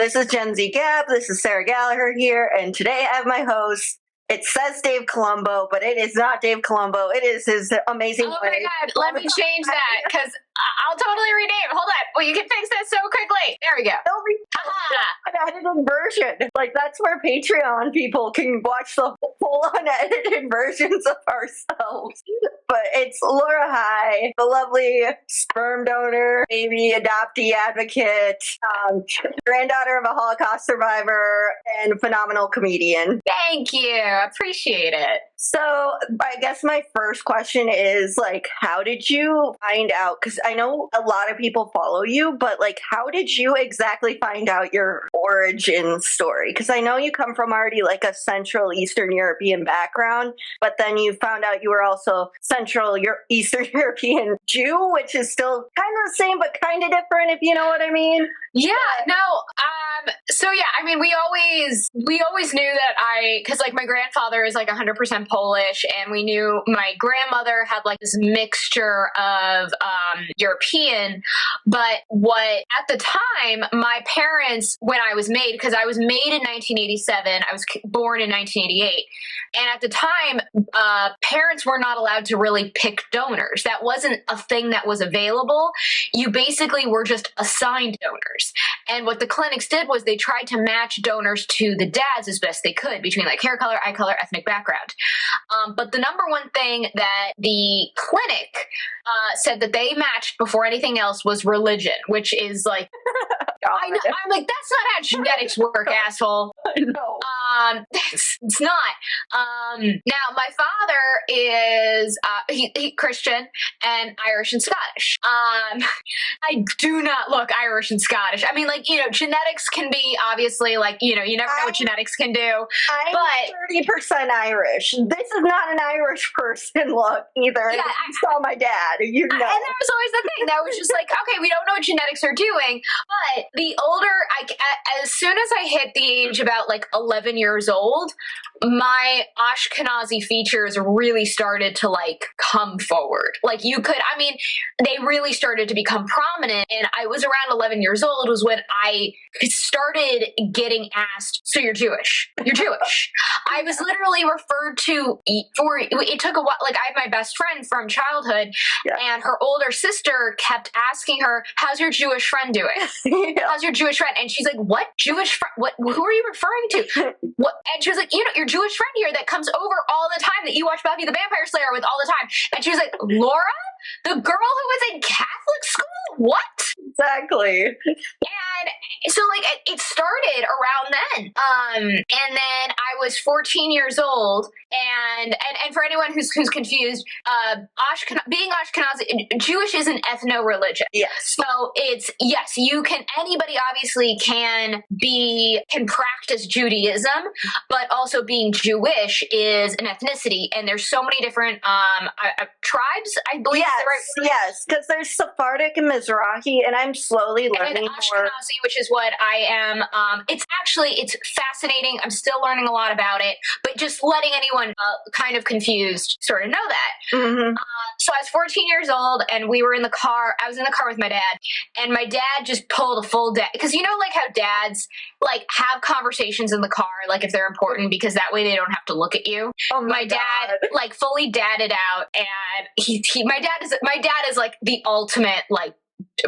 This is GenZ-Gab. This is Sarah Gallagher here, and today I have my host. It says Dave Colombo, but it is not Dave Colombo. It is his amazing. Oh my God! Let me change that because I'll totally rename. Hold on. Well, you can fix that so quickly. There we go. An edited version. Like, that's where Patreon people can watch the full unedited versions of ourselves. But it's Laura High, the lovely sperm donor, baby adoptee advocate, granddaughter of a Holocaust survivor, and phenomenal comedian. Thank you. Appreciate it. So I guess my first question is, like, how did you find out? Because I know a lot of people follow you, but, like, how did you exactly find out your origin story? Because I know you come from already, like, a Central Eastern European background, but then you found out you were also Eastern European Jew, which is still kind of the same, but kind of different, if you know what I mean. Yeah, no, so yeah, I mean, we always knew that because like my grandfather is like 100% Polish, and we knew my grandmother had like this mixture of, European, but at the time, my parents, when I was made, because I was made in 1987, I was born in 1988, and at the time, parents were not allowed to really pick donors. That wasn't a thing that was available. You basically were just assigned donors. And what the clinics did was they tried to match donors to the dads as best they could between like hair color, eye color, ethnic background. But the number one thing that the clinic said that they matched before anything else was religion, which is like, I'm like, that's not how genetics work, asshole. No. It's not. Now my father is he Christian and Irish and Scottish. I do not look Irish and Scottish. I mean, like, genetics can be obviously like, you never know what genetics can do. I'm 30% Irish. This is not an Irish person look either. Yeah, you saw my dad. And that was always the thing. That was just like, okay, we don't know what genetics are doing. But the older as soon as I hit the age about like 11 years old, my Ashkenazi features really started to like come forward. Like they really started to become prominent. And I was around 11 years old was when I started getting asked, so you're Jewish. You're Jewish. I was literally referred to it took a while. Like, I have my best friend from childhood, and her older sister kept asking her, how's your Jewish friend doing? How's your Jewish friend? And she's like, what Jewish friend? Who are you referring to? What? And she was like, your Jewish friend here that comes over all the time that you watch Buffy the Vampire Slayer with all the time. And she was like, Laura, the girl who was in Catholic school? What? Exactly. And so like it started around then. And then I was 14 years old, and for anyone who's confused, being Ashkenazi, Jewish is an ethno-religion. Yes. So anybody obviously can practice Judaism, but also being Jewish is an ethnicity, and there's so many different tribes, I believe. Yes, because there's Sephardic and Mizrahi, and I'm slowly learning more. Ashkenazi, which is what I am. It's fascinating. I'm still learning a lot about it, but just letting anyone kind of confused sort of know that. Mm-hmm. So I was 14 years old, and we were in the car. I was in the car with my dad, and my dad just pulled a full dad, because like how dads like have conversations in the car, like if they're important, because that way they don't have to look at you. Oh my dad like fully dadded out, and my dad is like the ultimate like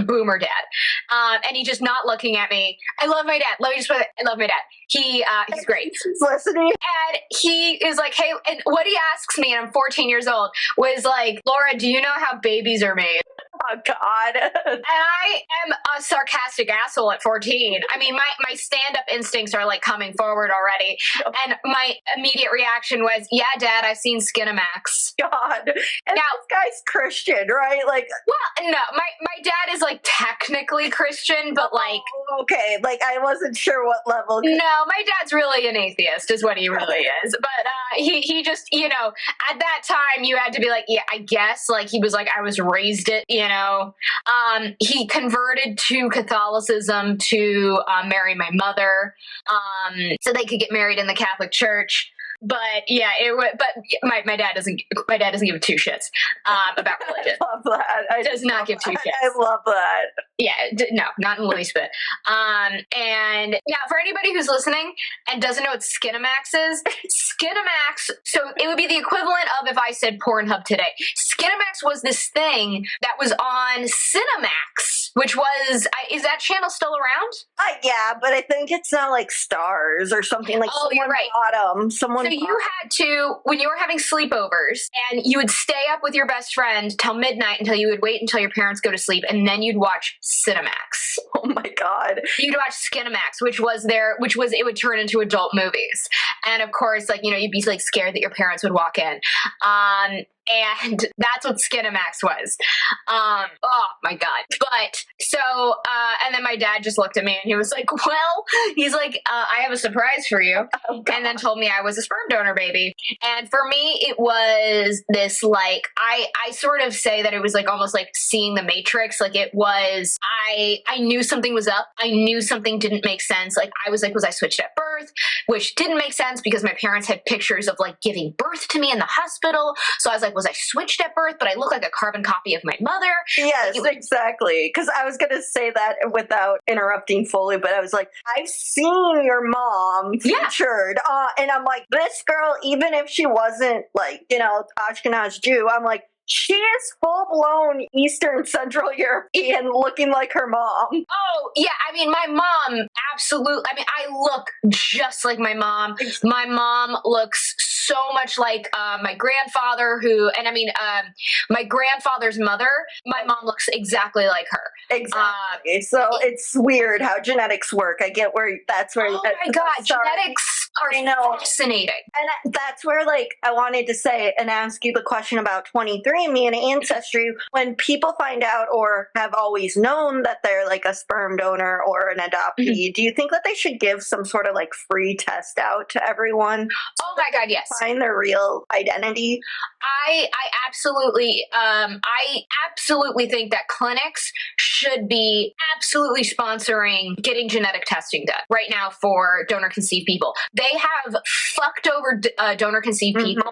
boomer dad, and he just not looking at me. I love my dad. Let me just put it. I love my dad. He's great. He's listening. And he is like, hey, and what he asks me, and I'm 14 years old, was like, Laura, do you know how babies are made? Oh, God. And I am a sarcastic asshole at 14. I mean, my stand-up instincts are like coming forward already. And my immediate reaction was, yeah, Dad, I've seen Skinamax. God. And now, this guy's Christian, right? Like, well, no, my dad is like technically Christian, but like, okay, like I wasn't sure what level. No, my dad's really an atheist is what he really is. But he just, at that time you had to be like, yeah, I guess, like he was like, I was raised it, He converted to Catholicism to marry my mother, so they could get married in the Catholic Church. But yeah, but my dad doesn't give two shits about religion. I love that. I does not give two shits. I love that. Yeah, no, not in the least bit. And now for anybody who's listening and doesn't know what Skinamax is, Skinamax, so it would be the equivalent of if I said Pornhub today. Skinamax was this thing that was on Cinemax, which was, is that channel still around? Yeah, but I think it's now like Stars or something. Like you're right. Someone so you had to, when you were having sleepovers, and you would stay up with your best friend till midnight until you would wait until your parents go to sleep, and then you'd watch Cinemax. Oh my God. You'd watch Skinamax, which was it would turn into adult movies. And of course, like, you'd be like scared that your parents would walk in. And that's what Skinamax was. Oh my God. But so, and then my dad just looked at me and he was like, I have a surprise for you. Oh, and then told me I was a sperm donor baby. And for me, it was this, like, I sort of say that it was like almost like seeing the Matrix. Like, it was, I knew something was up. I knew something didn't make sense. Like, I was like, was I switched at birth? Which didn't make sense because my parents had pictures of like giving birth to me in the hospital. So I was like, was I switched at birth, but I look like a carbon copy of my mother? Yes, exactly. Because I was going to say that without interrupting fully, but I was like, I've seen your mom featured. And I'm like, this girl, even if she wasn't like, Ashkenaz Jew, I'm like, she is full-blown Eastern Central European looking like her mom. Oh, yeah. I mean, my mom, absolutely. I mean, I look just like my mom. My mom looks so much like my grandfather my grandfather's mother, my mom looks exactly like her. Exactly. So it's weird how genetics work. I get that's where. Oh my God, genetics are fascinating. And that's where, like, I wanted to say and ask you the question about 23andMe and Ancestry. When people find out or have always known that they're like a sperm donor or an adoptee, do you think that they should give some sort of like free test out to everyone? Oh my God, yes. Find their real identity. I absolutely think that clinics should be absolutely sponsoring getting genetic testing done right now for donor conceived people. They have fucked over donor conceived people.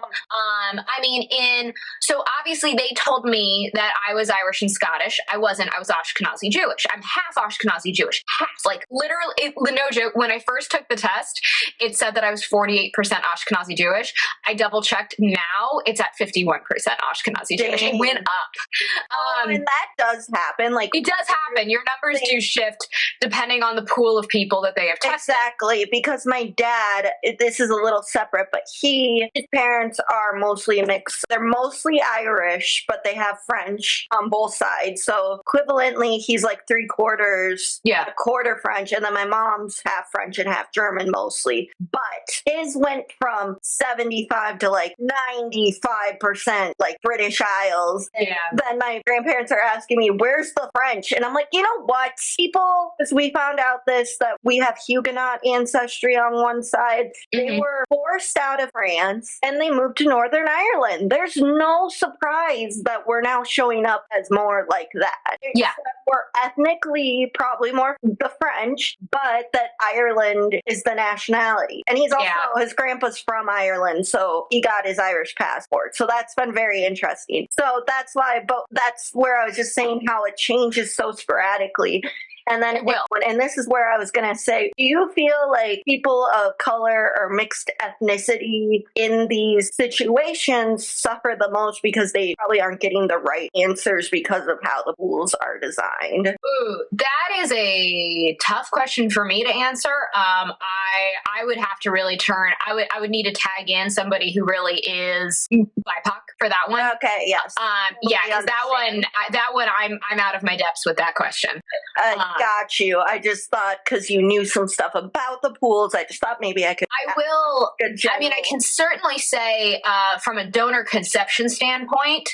So obviously they told me that I was Irish and Scottish. I wasn't. I was Ashkenazi Jewish. I'm half Ashkenazi Jewish. Half. Like, literally, no joke, when I first took the test, it said that I was 48% Ashkenazi Jewish. I double checked. Now it's at 51% Ashkenazi Jewish. It went up. And that does happen. Like, it does happen. Your numbers do shift depending on the pool of people that they have tested. Exactly, because my dad, this is a little separate, but his parents are mostly mixed. They're mostly Irish, but they have French on both sides. So equivalently, he's like 3/4, a quarter French, and then my mom's half French and half German mostly. But his went from 75 to like 95% like British Isles. And then my grandparents are asking me, where's the French? And I'm like, you know what, people, as we found out that we have Huguenot ancestry on one side. They were forced out of France and they moved to Northern Ireland. There's no surprise that we're now showing up as more like that. We're ethnically probably more the French, but that Ireland is the nationality. And he's also, his grandpa's from Ireland, so he got his Irish passport. So that's been very interesting. So that's why, but that's where I was just saying how it changes so sporadically. And then, and this is where I was going to say, do you feel like people of color or mixed ethnicity in these situations suffer the most because they probably aren't getting the right answers because of how the pools are designed? Ooh, that is a tough question for me to answer. I would have to really I would need to tag in somebody who really is BIPOC for that one. Okay, yes. Because that one, I'm out of my depths with that question. Got you. I just thought because you knew some stuff about the pools, I just thought maybe I could. I can certainly say from a donor conception standpoint,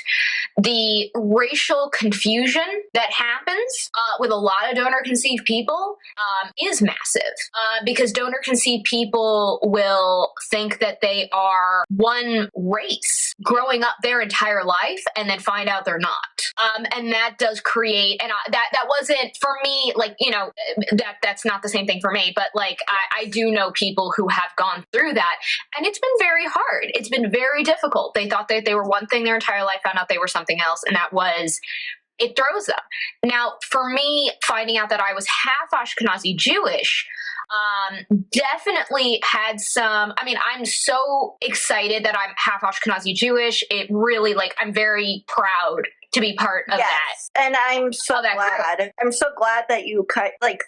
the racial confusion that happens with a lot of donor conceived people is massive because donor conceived people will think that they are one race growing up their entire life and then find out they're not. And that does create, and that wasn't for me. like, you know, that's not the same thing for me, but like, I do know people who have gone through that, and it's been very hard. It's been very difficult. They thought that they were one thing their entire life, found out they were something else, and that was, it throws them. Now, for me, finding out that I was half Ashkenazi Jewish, definitely had some, I mean, I'm so excited that I'm half Ashkenazi Jewish. It really, like, I'm very proud to be part of that. And I'm so glad. Group. I'm so glad that you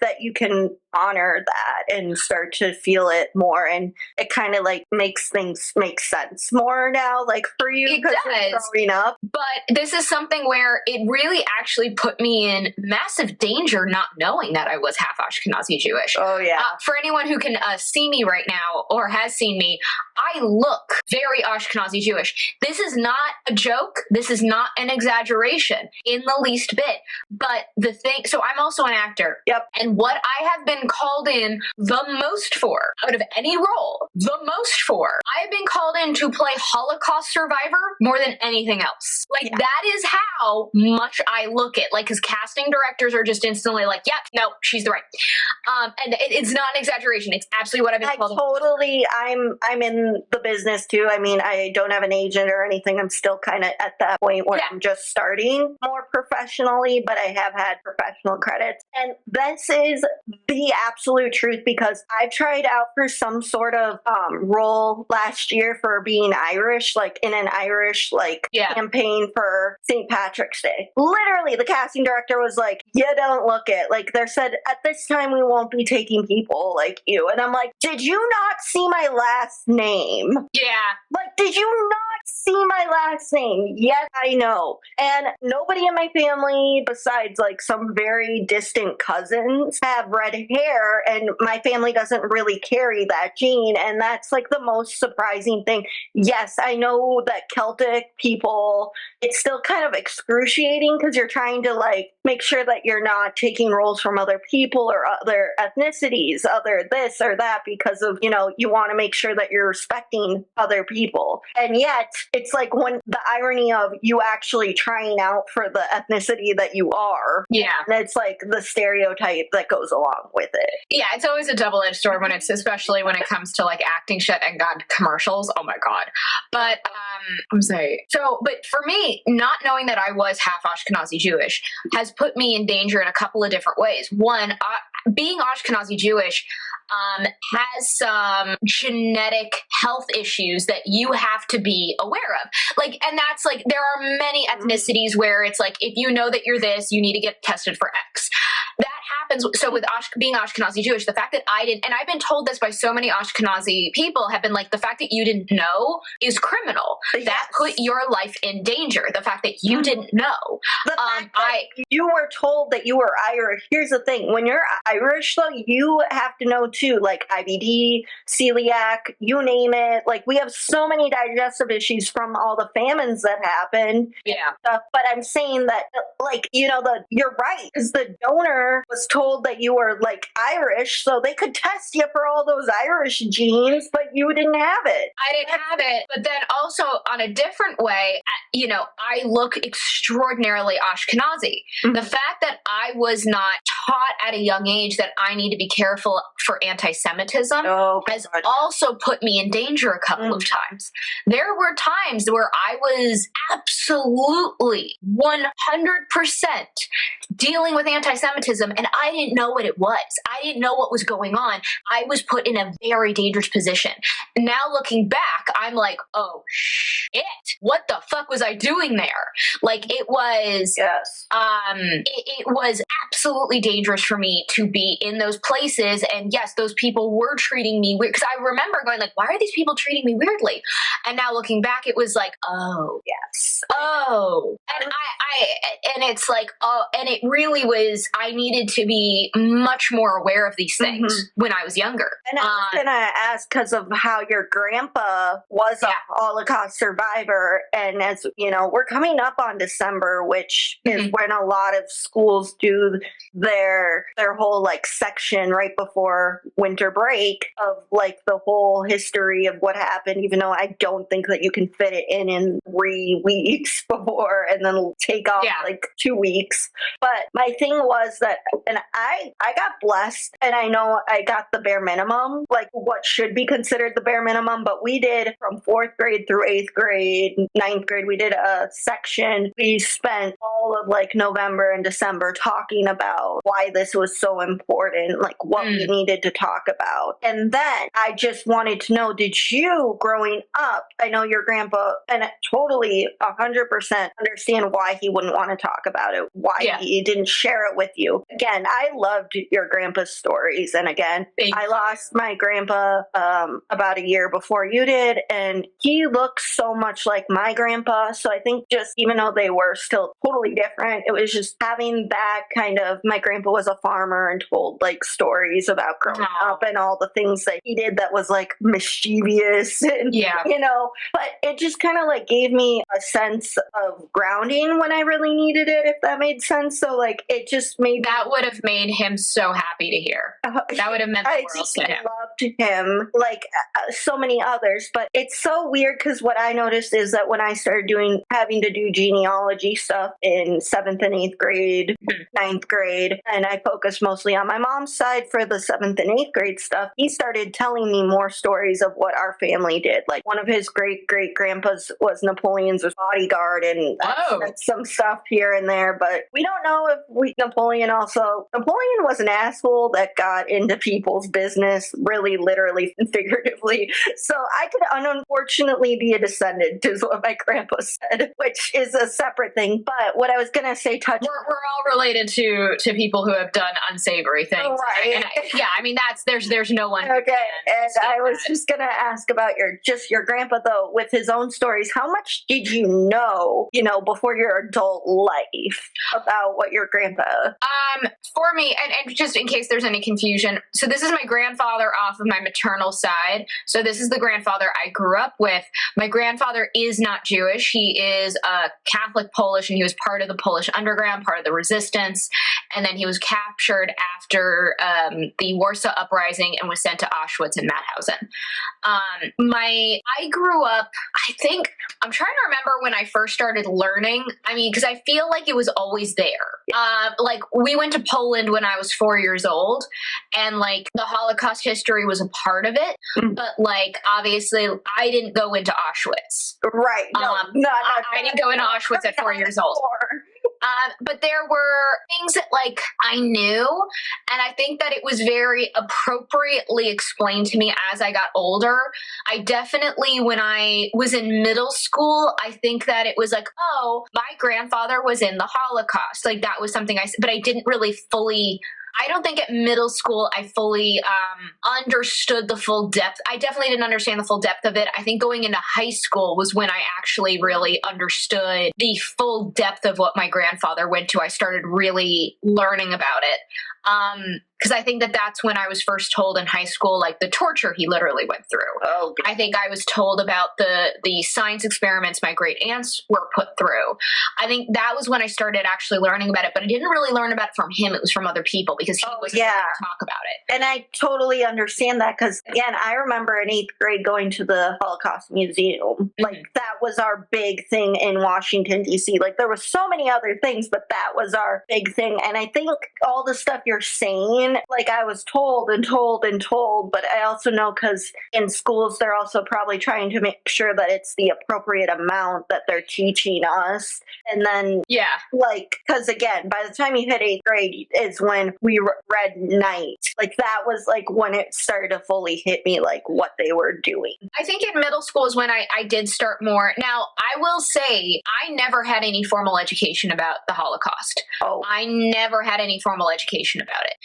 that you can honor that and start to feel it more, and it kind of like makes things make sense more now, like for you, because you're growing up. But this is something where it really actually put me in massive danger, not knowing that I was half Ashkenazi Jewish. Oh yeah. For anyone who can see me right now or has seen me, I look very Ashkenazi Jewish. This is not a joke. This is not an exaggeration in the least bit. But the thing, so I'm also an actor. Yep. And what I have been called in the most for, out of any role, the most for, I have been called in to play Holocaust survivor more than anything else. Like, that is how much I look at, like, because casting directors are just instantly like, yep, no, she's the right. And it's not an exaggeration. It's absolutely what I've been called. I'm in the business too. I mean, I don't have an agent or anything. I'm still kind of at that point where I'm just starting more professionally, but I have had professional credits. And this is the absolute truth, because I tried out for some sort of role last year for being Irish, like in an Irish campaign for St. Patrick's Day. Literally, the casting director was like, you don't look it. Like, they said, at this time, we won't be taking people like you. And I'm like, did you not see my last name? Yeah. Like, did you not see my last name? Yes, I know. And nobody in my family, besides like some very distant cousins, have red hair, and my family doesn't really carry that gene. And that's like the most surprising thing. Yes, I know that Celtic people, it's still kind of excruciating because you're trying to like make sure that you're not taking roles from other people or other ethnicities, other this or that, because of, you know, you want to make sure that you're respecting other people. And yet it's like when the irony of you actually trying out for the ethnicity that you are. Yeah. And it's like the stereotype that goes along with it. Yeah, it's always a double-edged sword when it's, especially when it comes to like acting shit and God, commercials. Oh my God. But I'm sorry. So, but for me, not knowing that I was half Ashkenazi Jewish has put me in danger in a couple of different ways. One, being Ashkenazi Jewish has some genetic health issues that you have to be aware of. Like, and that's like, there are many ethnicities where it's like, if you know that you're this, you need to get tested for X. That happens. So with being Ashkenazi Jewish, the fact that I didn't, and I've been told this by so many Ashkenazi people, have been like, the fact that you didn't know is criminal. Yes. That put your life in danger. The fact that you didn't know. The fact that you were told that you were Irish. Here's the thing. When you're Irish, though, you have to know too, like IBD, celiac, you name it. Like, we have so many digestive issues from all the famines that happened. Yeah. But I'm saying that, like, you know, you're right, because the donor was told that you were like Irish, so they could test you for all those Irish genes, but you didn't have it. I didn't have it. But then also on a different way, you know, I look extraordinarily Ashkenazi. Mm-hmm. The fact that I was not taught at a young age that I need to be careful for anti-Semitism has also put me in danger a couple of times. There were times where I was absolutely 100% dealing with anti-Semitism, and I didn't know what it was. I didn't know what was going on. I was put in a very dangerous position. Now looking back, I'm like, oh shit, what the fuck was I doing there? Like, it was, it was absolutely dangerous for me to be in those places. And yes, those people were treating me weird, because I remember going like, why are these people treating me weirdly? And now looking back, it was like, oh yes, oh, and and it's like, oh, and it really was, I needed to be much more aware of these things when I was younger. And I was going to ask, because of how your grandpa was a Holocaust survivor, and as you know, we're coming up on December, which is when a lot of schools do their their whole like section right before winter break of like the whole history of what happened, even though I don't think that you can fit it in 3 weeks before and then take off like 2 weeks. But my thing was that, and I got blessed, and I know I got the bare minimum, like what should be considered the bare minimum, but we did from 4th grade through 8th grade, 9th grade, we did a section. We spent all of like November and December talking about why this was so important, like what we needed to talk about. And then I just wanted to know, did you growing up, I know your grandpa, and I totally 100% understand why he wouldn't want to talk about it, why he didn't share it with you. Again, I loved your grandpa's stories. And again, I lost my grandpa about a year before you did, and he looks so much like my grandpa. So I think just even though they were still totally different, it was just having that kind of, my grandpa was a farmer and told like stories about growing up and all the things that he did that was like mischievous and, you know, but it just kind of like gave me a sense of grounding when I really needed it, if that made sense. So like it just made that would have made him so happy to hear. That would have meant the world to him. I loved him like so many others, but it's so weird because what I noticed is that when I started having to do genealogy stuff in 7th and 8th grade, 9th grade, and I focused mostly on my mom's side for the 7th and 8th grade stuff, he started telling me more stories of what our family did. Like one of his great-great-grandpas was Napoleon's bodyguard, and some stuff here and there, but we don't know if Napoleon was an asshole that got into people's business, really, literally, and figuratively. So I could unfortunately be a descendant, is what my grandpa said, which is a separate thing. But what I was going to say, we're all related to people who have done unsavory things. Right. And I mean, there's no one. Okay. And I was just going to ask about your grandpa, though, with his own stories. How much did you know, before your adult life about what your grandpa? For me, and just in case there's any confusion, so this is my grandfather off of my maternal side. So this is the grandfather I grew up with. My grandfather is not Jewish. He is a Catholic Polish, and he was part of the Polish underground, part of the resistance. And then he was captured after the Warsaw Uprising and was sent to Auschwitz and Mauthausen. I grew up, I'm trying to remember when I first started learning. I mean, because I feel like it was always there. Like we went to Poland when I was 4 years old, and like the Holocaust history was a part of it. But like, obviously I didn't go into Auschwitz. Right. No, I didn't go into Auschwitz at 4 years old. But there were things that like I knew, and I think that it was very appropriately explained to me as I got older. I definitely, when I was in middle school, I think that it was like, oh, my grandfather was in the Holocaust. Like that was something but I didn't really fully, I don't think at middle school I fully understood the full depth. I definitely didn't understand the full depth of it. I think going into high school was when I actually really understood the full depth of what my grandfather went to. I started really learning about it. Because I think that that's when I was first told in high school, like the torture he literally went through. Oh, I think I was told about the science experiments my great aunts were put through. I think that was when I started actually learning about it, but I didn't really learn about it from him. It was from other people because he wasn't able to talk about it. And I totally understand that because, again, I remember in 8th grade going to the Holocaust Museum. Like that was our big thing in Washington, D.C. Like there was so many other things, but that was our big thing. And I think all the stuff you're saying, like I was told and told and told, but I also know because in schools they're also probably trying to make sure that it's the appropriate amount that they're teaching us. And then like, because again, by the time you hit 8th grade is when we read Night. Like that was like when it started to fully hit me, like what they were doing. I think in middle school is when I did start more. Now I will say I never had any formal education about the Holocaust. I never had any formal education about it.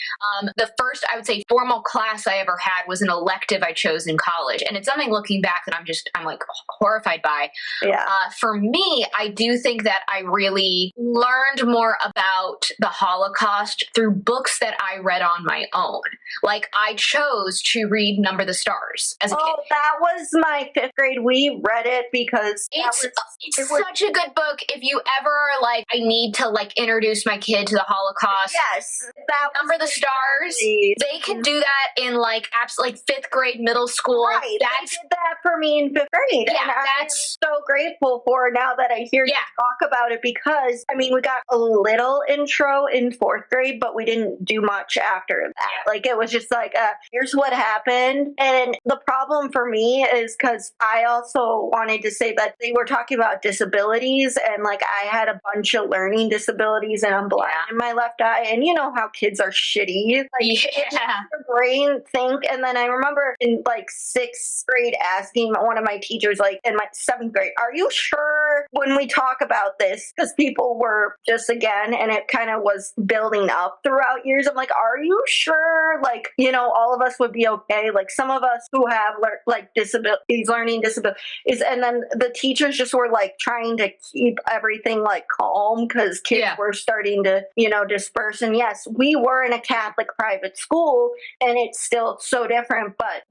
The first, I would say, formal class I ever had was an elective I chose in college. And it's something looking back that I'm like horrified by. Yeah. For me, I do think that I really learned more about the Holocaust through books that I read on my own. Like I chose to read Number the Stars as a kid. That was my 5th grade. We read it because it's such a good book. If you ever are like, I need to like introduce my kid to the Holocaust. Yes, Number the Stars. They can do that in like absolutely like 5th grade, middle school. Right. They did that for me in 5th grade. Yeah, and I'm so grateful for now that I hear you talk about it, because I mean, we got a little intro in 4th grade, but we didn't do much after that. Like, it was just like, here's what happened. And the problem for me is because I also wanted to say that they were talking about disabilities, and like I had a bunch of learning disabilities and I'm blind in my left eye, and you know how kids are shitty. Like, your brain think. And then I remember in like 6th grade asking one of my teachers, like in my 7th grade, are you sure when we talk about this? Because people were just, again, and it kind of was building up throughout years. I'm like, are you sure? Like, you know, all of us would be okay. Like, some of us who have like disabilities, learning disabilities, and then the teachers just were like trying to keep everything like calm because kids were starting to, you know, disperse. And yes, we were in a Catholic private school, and it's still so different, but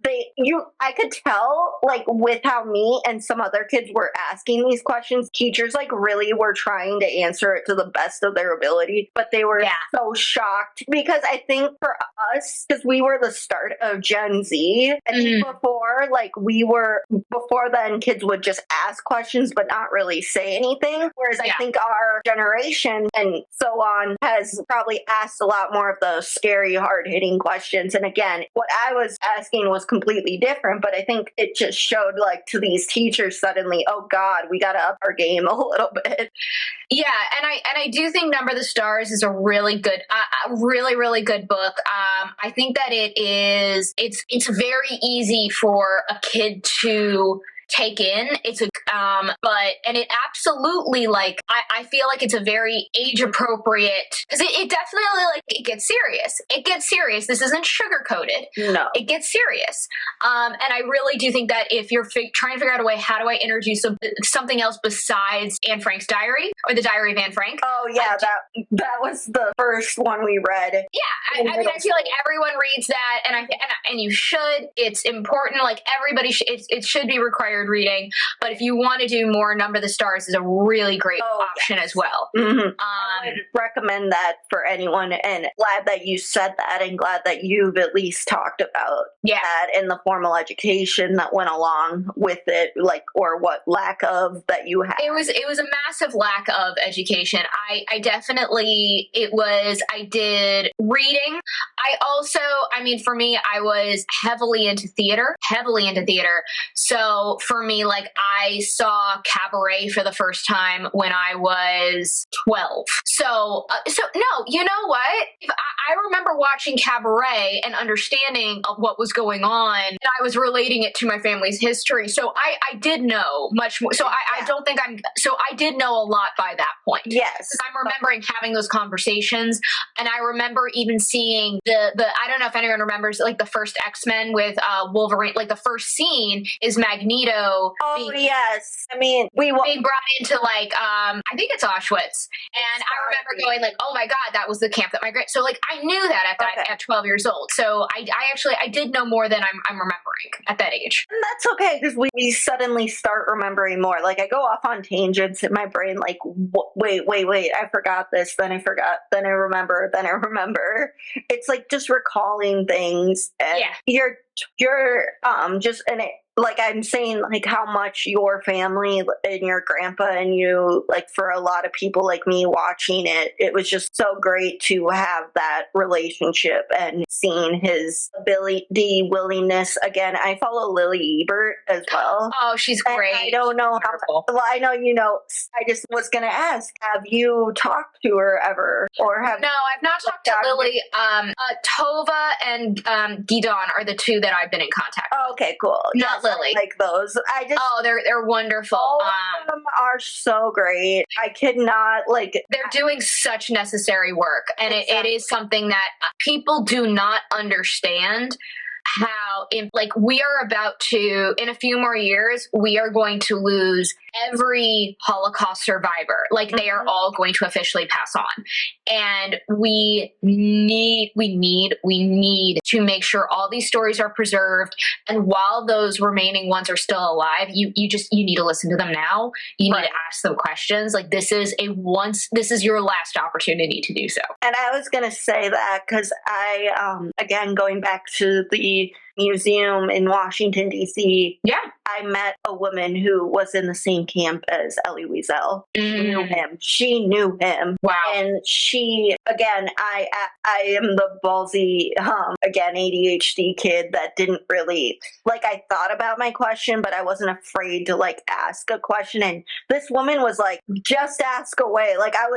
I could tell, like, with how me and some other kids were asking these questions, teachers like really were trying to answer it to the best of their ability, but they were so shocked, because I think for us, because we were the start of Gen Z, I think before then kids would just ask questions but not really say anything, whereas I think our generation and so on has probably asked a lot more of those scary, hard-hitting questions. And again, what I was asking was completely different, but I think it just showed, like, to these teachers suddenly, oh God, we got to up our game a little bit. Yeah, and I do think Number the Stars is a really good, really, really good book. I think that it's very easy for a kid to take in. And it absolutely, like, I feel like it's a very age appropriate, because it definitely, like, it gets serious. It gets serious. This isn't sugar coated. No, it gets serious. And I really do think that if you're trying to figure out a way, how do I introduce something else besides Anne Frank's diary or the Diary of Anne Frank? Oh yeah, that was the first one we read. Yeah, I mean, I feel like everyone reads that, and you should. It's important. Like, everybody, it should be required reading. But if you want to do more, Number the Stars is a really great option as well. Mm-hmm. I would recommend that for anyone, and glad that you said that, and glad that you've at least talked about that and the formal education that went along with it, like, or what lack of that you had. It was a massive lack of education. I did reading. I mean, for me, I was heavily into theater. So for me, like, I saw Cabaret for the first time when I was 12. So no, you know what? I remember watching Cabaret and understanding of what was going on, and I was relating it to my family's history. So I did know much more. So I did know a lot by that point. Yes. I'm remembering having those conversations, and I remember even seeing the I don't know if anyone remembers, like, the first X-Men with Wolverine. Like, the first scene is Magneto. Yes. I mean, being brought into, like, I think it's Auschwitz. And I remember going, like, oh my God, that was the camp that my so, like, I knew that at 12 years old. So I did know more than I'm remembering at that age. And that's okay, because we suddenly start remembering more. Like, I go off on tangents in my brain, like, wait, I forgot this, then I forgot, then I remember. It's like just recalling things, and you're just, and it, like, I'm saying, like, how much your family and your grandpa and you, like, for a lot of people like me watching it, it was just so great to have that relationship and seeing his ability, willingness. Again, I follow Lily Ebert as well. Oh, she's great. And I don't know how, well, I know, you know, I just was going to ask, have you talked to her ever? Or have? No, I've not talked to Lily. Tova and Gidon are the two that I've been in contact with. Oh, okay, cool. Not Lily. Like those. They're wonderful. All of them are so great. I could not, like, they're doing such necessary work, and it is something that people do not understand. How, like, we are about to, in a few more years, we are going to lose every Holocaust survivor, like they are all going to officially pass on. And we need to make sure all these stories are preserved. And while those remaining ones are still alive, you need to listen to them now. You need to ask them questions. Like this is your last opportunity to do so. And I was going to say that because again, going back to the museum in Washington, D.C., I met a woman who was in the same camp as Elie Wiesel. She knew him. Wow. And she, again, I am the ballsy, again, ADHD kid that didn't really, like, I thought about my question, but I wasn't afraid to, like, ask a question. And this woman was like, just ask away. Like, I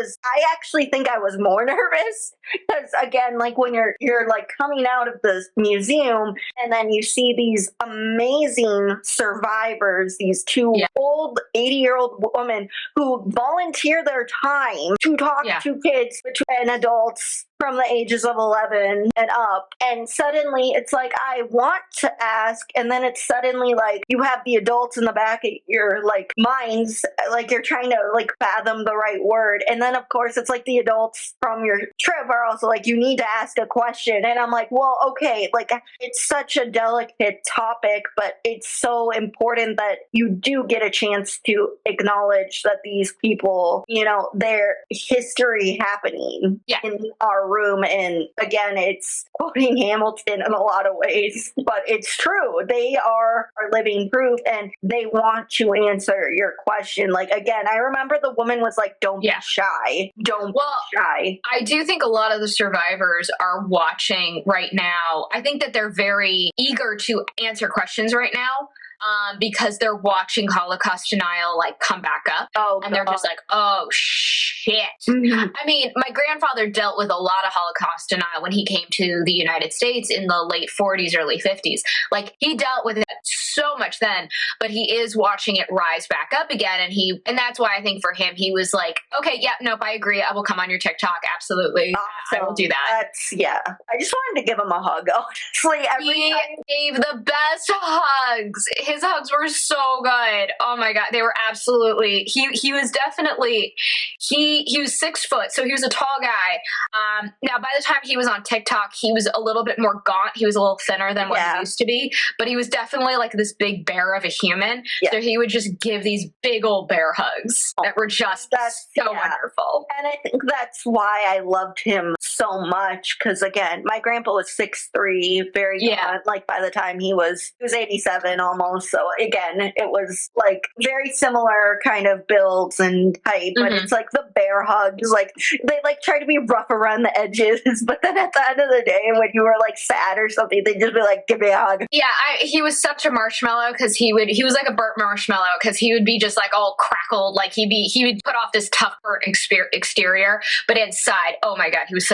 actually think I was more nervous because, again, like, when you're like coming out of the museum and then you see these amazing survivors, these two old 80-year-old women who volunteer their time to talk to kids and adults from the ages of 11 and up. And suddenly it's like, I want to ask. And then it's suddenly like you have the adults in the back of your like minds, like you're trying to like fathom the right word. And then of course it's like the adults from your trip are also like, you need to ask a question. And I'm like, well, okay, like it's such a delicate topic, but it's so important that you do get a chance to acknowledge that these people, you know, their history happening in our room. And again, it's quoting Hamilton in a lot of ways, but it's true. They are living proof and they want to answer your question. Like, again, I remember the woman was like, don't be shy. Don't be shy. I do think a lot of the survivors are watching right now. I think that they're very eager to answer questions right now. Because they're watching Holocaust denial like come back up, and they're just like, "Oh shit!" I mean, my grandfather dealt with a lot of Holocaust denial when he came to the United States in the late 40s, early 50s. Like he dealt with it so much then, but he is watching it rise back up again, and that's why I think for him, he was like, "Okay, nope, I agree. I will come on your TikTok, absolutely, I will do that." I just wanted to give him a hug. Honestly, he gave the best hugs. His hugs were so good. Oh my god, they were absolutely. He was definitely he was 6 foot, so he was a tall guy. Now by the time he was on TikTok, he was a little bit more gaunt. He was a little thinner than what he used to be, but he was definitely like this big bear of a human. So he would just give these big old bear hugs that were just so wonderful. And I think that's why I loved him so much because again, my grandpa was 6'3", very young. Like by the time he was 87 almost. So again, it was like very similar kind of builds and height, but it's like the bear hugs, like they like try to be rough around the edges, but then at the end of the day, when you were like sad or something, they'd just be like, give me a hug. Yeah, he was such a marshmallow because he was like a burnt marshmallow because he would be just like all crackled, like he would put off this tough burnt exterior, but inside, oh my god, he was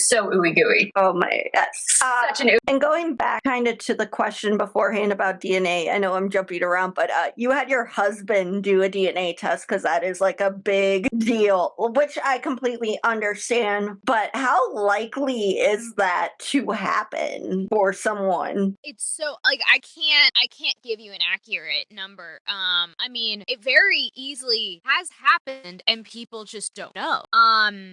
so ooey gooey. Oh my, yes. Such an ooey. And going back kind of to the question beforehand about DNA, I know I'm jumping around, but you had your husband do a DNA test because that is like a big deal, which I completely understand. But how likely is that to happen for someone? It's so like I can't give you an accurate number. I mean, it very easily has happened and people just don't know.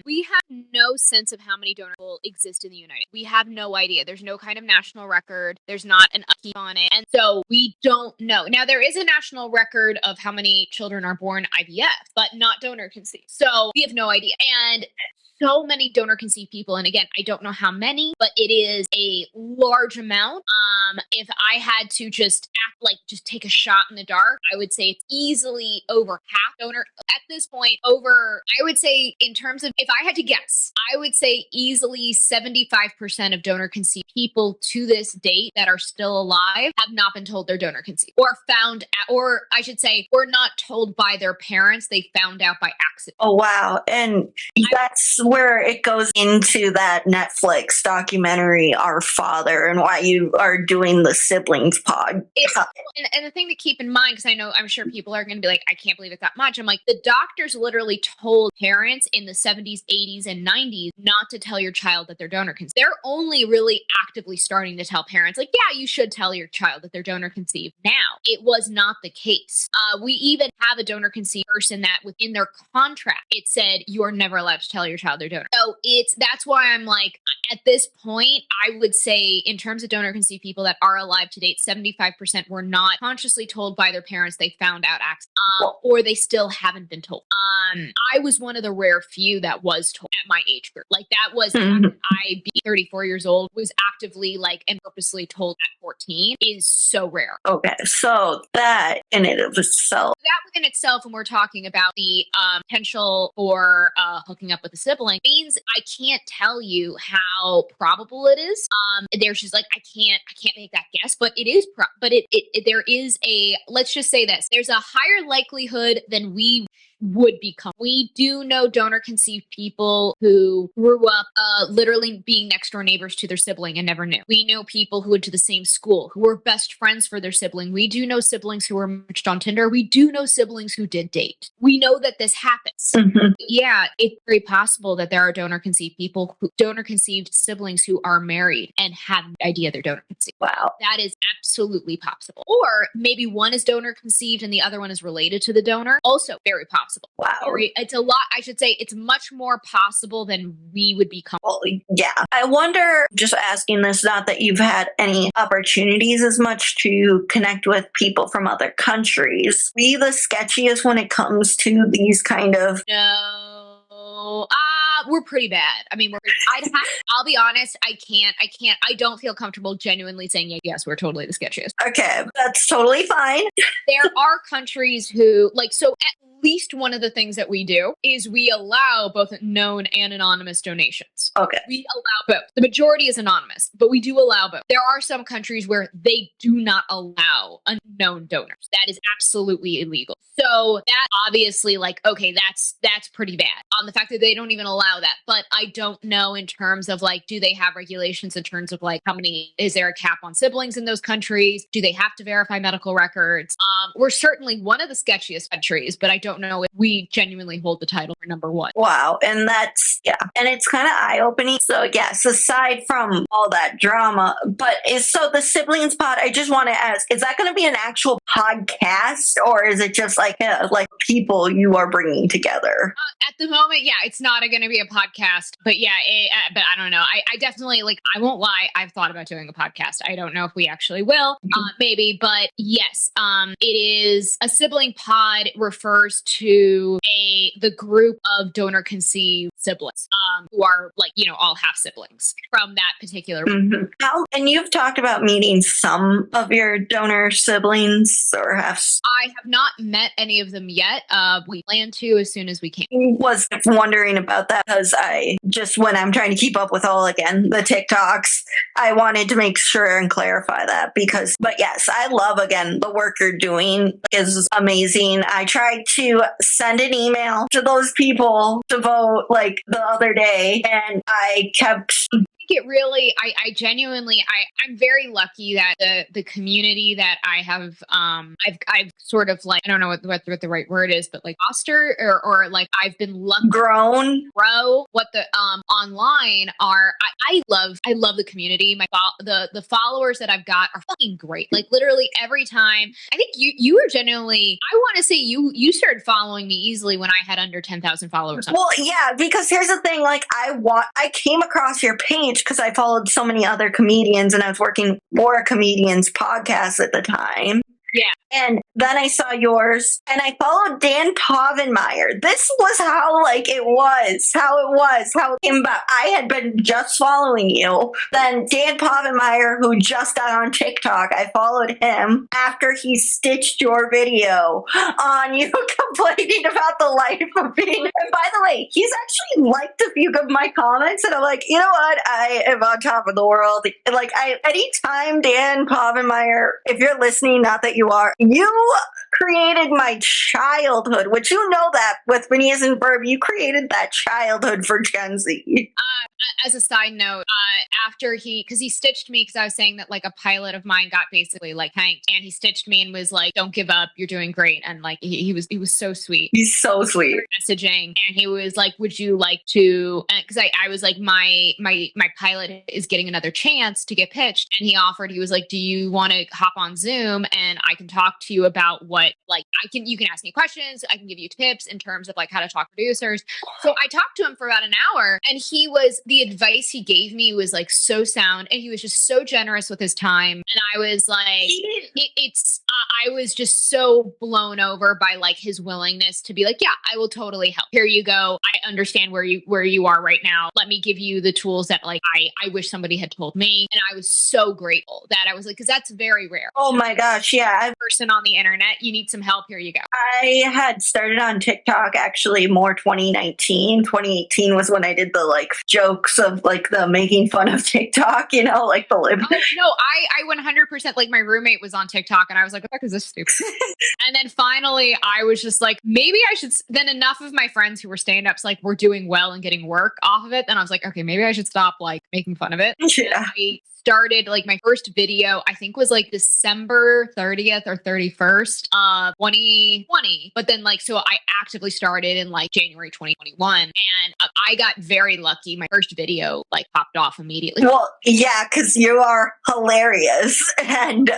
We have no sense of how many donors will exist in the United. We have no idea. There's no kind of national record. There's not an upkeep on it. And so we don't know. Now there is a national record of how many children are born IVF, but not donor conceived. So we have no idea. And so many donor conceived people, and again, I don't know how many, but it is a large amount. If I had to just take a shot in the dark, I would say it's easily over half donor at this point. I would say in terms of, if I had to guess, I would say easily 75% of donor conceived people to this date that are still alive have not been told they're donor conceived or I should say, were not told by their parents. They found out by accident. Oh, wow. And that's where it goes into that Netflix documentary, Our Father, and why you are doing the siblings pod. And the thing to keep in mind, because I'm sure people are going to be like, I can't believe it's that much. I'm like, the doctors literally told parents in the 70s, 80s, and 90s not to tell your child that they're donor conceived. They're only really actively starting to tell parents, like, yeah, you should tell your child that they're donor conceived Now, it was not the case. We even have a donor conceived person that within their contract, it said you are never allowed to tell your child they're donor. So that's why I'm like, at this point, I would say in terms of donor conceived people that are alive to date, 75% were not consciously told by their parents they found out or they still haven't been told. I was one of the rare few that was told at my age group. Like that was I be 34 years old was actively like and purposely told at 14 is so rare. Okay, so that in and of itself. That within itself, when we're talking about the potential for hooking up with a sibling, means I can't tell you how probable it is. There's just like I can't make that guess, but it is. There is a, let's just say this: there's a higher likelihood than we would become. We do know donor conceived people who grew up literally being next door neighbors to their sibling and never knew. We know people who went to the same school who were best friends for their sibling. We do know siblings who were matched on Tinder. We do know siblings who did date. We know that this happens. Yeah, it's very possible that there are donor conceived people, donor conceived siblings who are married and have no idea they're donor conceived. Wow. That is absolutely possible. Or maybe one is donor conceived and the other one is related to the donor. Also very possible. Wow. It's a lot. I should say it's much more possible than we would be comfortable. Well, yeah. I wonder, just asking this, not that you've had any opportunities as much to connect with people from other countries. Be the sketchiest when it comes to these kind of... No. We're pretty bad. I mean, I'll be honest. I don't feel comfortable genuinely saying, yes, we're totally the sketchiest. Okay. That's totally fine. There are countries who so at least one of the things that we do is we allow both known and anonymous donations. Okay. We allow both. The majority is anonymous, but we do allow both. There are some countries where they do not allow unknown donors. That is absolutely illegal. So that obviously okay, that's pretty bad on the fact that they don't even allow that. But I don't know in terms of do they have regulations in terms of how many, is there a cap on siblings in those countries? Do they have to verify medical records? We're certainly one of the sketchiest countries, but I don't know if we genuinely hold the title for number one. Wow. And that's, yeah. And it's kind of eye-opening. So yes, aside from all that drama, but so the siblings pod, I just want to ask, is that going to be an actual podcast or is it just like people you are bringing together? At the moment, yeah, it's not going to be a podcast, but yeah, but I don't know. I definitely I won't lie. I've thought about doing a podcast. I don't know if we actually will, maybe, but yes, it is a sibling pod refers to the group of donor conceived siblings, who are all half siblings from that particular. And you've talked about meeting some of your donor siblings or halves. I have not met any of them yet. We plan to as soon as we can. Was wondering about that because I just, when I'm trying to keep up with the TikToks, I wanted to make sure and clarify that but yes, I love, again, the work you're doing is amazing. I tried to send an email to those people to vote the other day and I kept... It really, I genuinely, I'm very lucky that the community that I have, I've sort of I don't know what the right word is, but foster or I've been lucky grow what the online are. I love the community. The followers that I've got are fucking great. Literally every time. I think you were genuinely, I want to say you started following me easily when I had under 10,000 followers. Well, yeah, because here's the thing, I came across your page because I followed so many other comedians and I was working for a comedian's podcast at the time. Yeah. And then I saw yours and I followed Dan Povenmire. This was how it came about. I had been just following you. Then Dan Povenmire, who just got on TikTok, I followed him after he stitched your video on you complaining about the life of being. And by the way, he's actually liked a few of my comments and I'm like, you know what? I am on top of the world. Anytime Dan Povenmire, if you're listening, not that you are, you created my childhood, which you know that with Phineas and Ferb, you created that childhood for Gen Z. As a side note, after because he stitched me, because I was saying that like a pilot of mine got basically like tanked, and he stitched me and was like, "Don't give up, you're doing great," and like he was so sweet. He's so sweet. Messaging, and he was like, "Would you like to?" Because I was like, my pilot is getting another chance to get pitched, and he offered. He was like, "Do you want to hop on Zoom and I can talk to you about what like you can ask me questions, I can give you tips in terms of like how to talk to producers." So I talked to him for about an hour, and the advice he gave me was like so sound, and he was just so generous with his time, and I was like, I was just so blown over by like his willingness to be like, "Yeah, I will totally help. Here you go. I understand where you are right now. Let me give you the tools that like I wish somebody had told me." And I was so grateful that I was like, because that's very rare. Oh my gosh, yeah. Person on the internet, you need some help, here you go. I had started on TikTok actually more 2019. 2018 was when I did the like jokes of like the making fun of TikTok, you know, like the lip. Oh, no, I 100%, like my roommate was on TikTok and I was like, what the heck is this stupid? And then finally I was just like, maybe I should, then enough of my friends who were stand-ups like were doing well and getting work off of it. Then I was like, okay, maybe I should stop like making fun of it. Yeah. I started like my first video, I think was like December 30th or 31st of 2020. But then like, so I actively started in like January 2021, and I got very lucky. My first video like popped off immediately. Well, yeah, because you are hilarious. And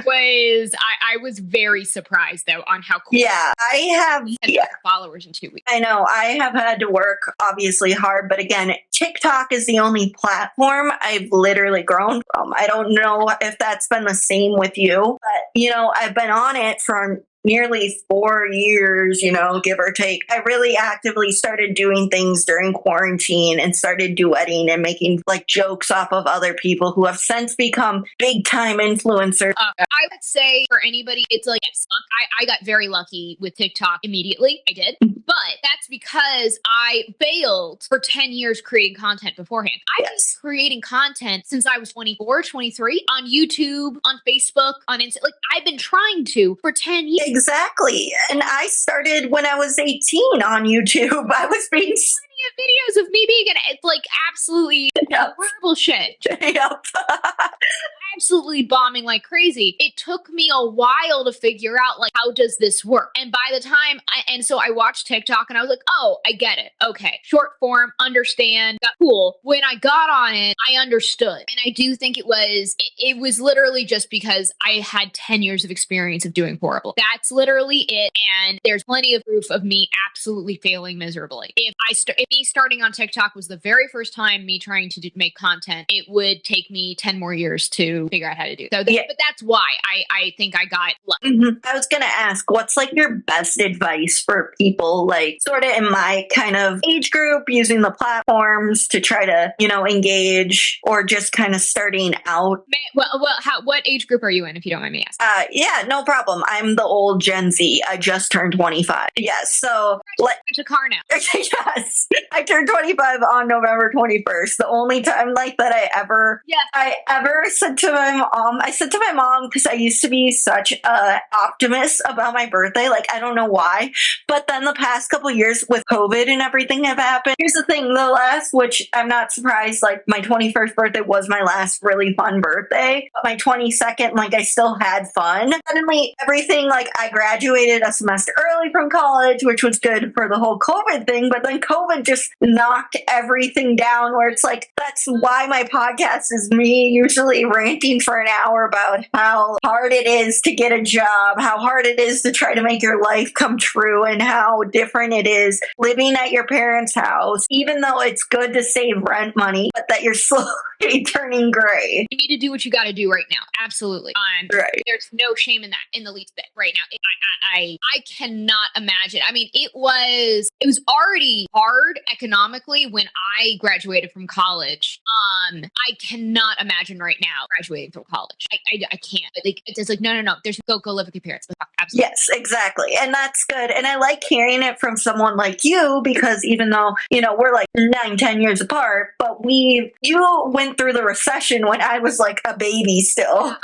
I was very surprised though on how cool. Yeah, I have followers in 2 weeks. I know I have had to work obviously hard, but again, TikTok is the only platform I've literally grown from. I don't know if that's been the same with you, but you know, I've been on it for nearly 4 years, you know, give or take. I really actively started doing things during quarantine and started duetting and making like jokes off of other people who have since become big time influencers. I would say for anybody, it's like, I got very lucky with TikTok immediately. I did. But that's because I failed for 10 years creating content beforehand. I've been creating content since I was 24, 23 on YouTube, on Facebook, on Instagram. Like I've been trying to for 10 years. Exactly. And I started when I was 18 on YouTube. I was being videos of me being it's like absolutely horrible shit. Yep. Absolutely bombing like crazy. It took me a while to figure out like how does this work? And by the time so I watched TikTok and I was like, oh, I get it. Okay. Short form, understand, cool. When I got on it, I understood. And I do think it was literally just because I had 10 years of experience of doing horrible. That's literally it. And there's plenty of proof of me absolutely failing miserably. If me starting on TikTok was the very first time me trying to make content, it would take me 10 more years to figure out how to do it. So but that's why I think I got lucky. Mm-hmm. I was going to ask, what's like your best advice for people like sort of in my kind of age group using the platforms to try to, you know, engage or just kind of starting out? Well, what age group are you in, if you don't mind me asking? Yeah, no problem. I'm the old Gen Z. I just turned 25. Yes. So a car now. Yes. I turned 25 on November 21st. The only time like that I ever said to my mom, because I used to be such a optimist about my birthday. Like, I don't know why. But then the past couple years with COVID and everything have happened. Here's the thing, which I'm not surprised, like my 21st birthday was my last really fun birthday. But my 22nd, like I still had fun. Suddenly everything, like I graduated a semester early from college, which was good for the whole COVID thing. But then COVID just knocked everything down where it's like, that's why my podcast is me usually ranting for an hour about how hard it is to get a job, how hard it is to try to make your life come true, and how different it is living at your parents' house, even though it's good to save rent money, but that you're slowly turning gray. You need to do what you got to do right now. Absolutely. Right. There's no shame in that in the least bit right now. I cannot imagine. I mean, it was already hard economically when I graduated from college. I cannot imagine right now graduating from college. I can't. Like, it's like, no. There's go live with your parents. Absolutely. Yes, exactly. And that's good. And I like hearing it from someone like you, because even though, you know, we're like 9-10 years apart, but you went going through the recession when I was like a baby still.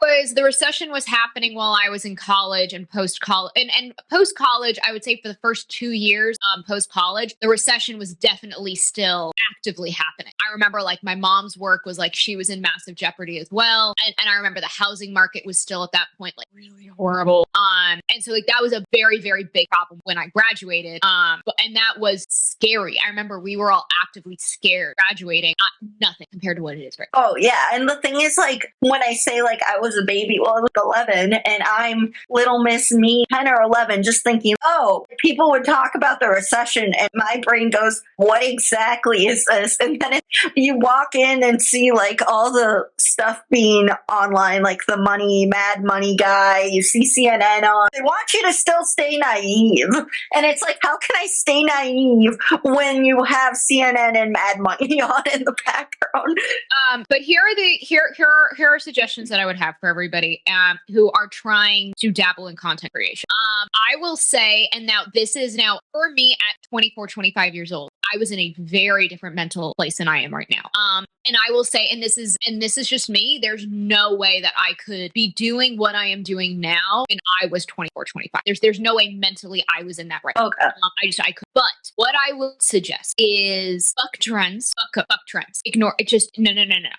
The recession was happening while I was in college and post college. And post college, I would say for the first 2 years post college, the recession was definitely still actively happening. I remember like my mom's work was like, she was in massive jeopardy as well. And I remember the housing market was still at that point like really horrible. And so like that was a very, very big problem when I graduated. And that was scary. I remember we were all actively scared graduating. Nothing compared to what it is right now. Oh yeah, and the thing is, like, when I say like I was a baby, well, I was 11, and I'm little Miss Me, 10 or 11, just thinking, oh, people would talk about the recession, and my brain goes, what exactly is this? And then you walk in and see like all the stuff being online, like the Mad Money guy. You see CNN on. They want you to still stay naive, and it's like, how can I stay naive when you have CNN and Mad Money on in the background? But here are suggestions that I would have for everybody who are trying to dabble in content creation. I will say, and now this is now for me at 24, 25 years old, I was in a very different mental place than I am right now. And I will say, and this is just me, there's no way that I could be doing what I am doing now when I was 24, 25. There's no way mentally I was in that right now. Okay. I could. But what I will suggest is fuck trends. Fuck trends. Ignore it. Just no.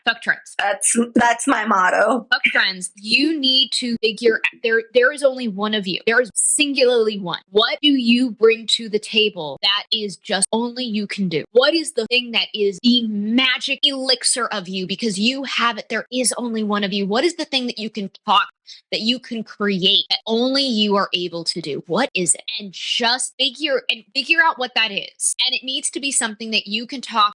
Fuck trends. That's my motto. Fuck trends. You need to figure there is only one of you. There is singularly one. What do you bring to the table that is just only you can do? What is the thing that is the magic elixir of you? Because you have it. There is only one of you. What is the thing that you can talk, that you can create, that only you are able to do? What is it? And just figure out what that is. And it needs to be something that you can talk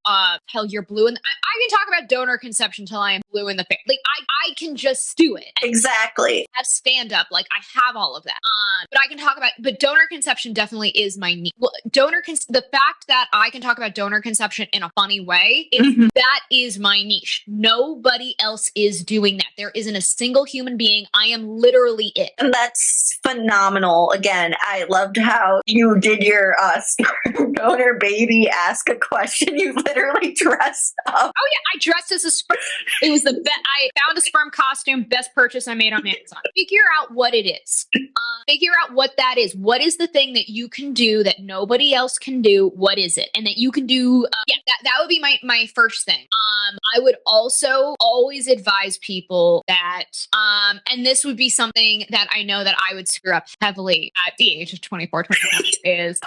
till you're blue. And I can talk about donor conception till I am blue in the face. Like I can just do it. Exactly. Have stand up. Like I have all of that. But I can talk about. But donor conception definitely is my niche. Well, the fact that I can talk about donor conception in a funny way, that is my niche. Nobody else is doing that. There isn't a single human being. I am literally it. And that's phenomenal. Again, I loved how you did your donor baby ask a question. You literally dressed up. Oh yeah, I dressed as a sperm. It was the best. I found a sperm costume. Best purchase I made on Amazon. Figure out what it is. Figure out what that is. What is the thing that you can do that nobody else can do? What is it? And that you can do. That would be my first thing. I would also always advise people that, and this would be something that I know that I would screw up heavily at the age of 24, 25 is,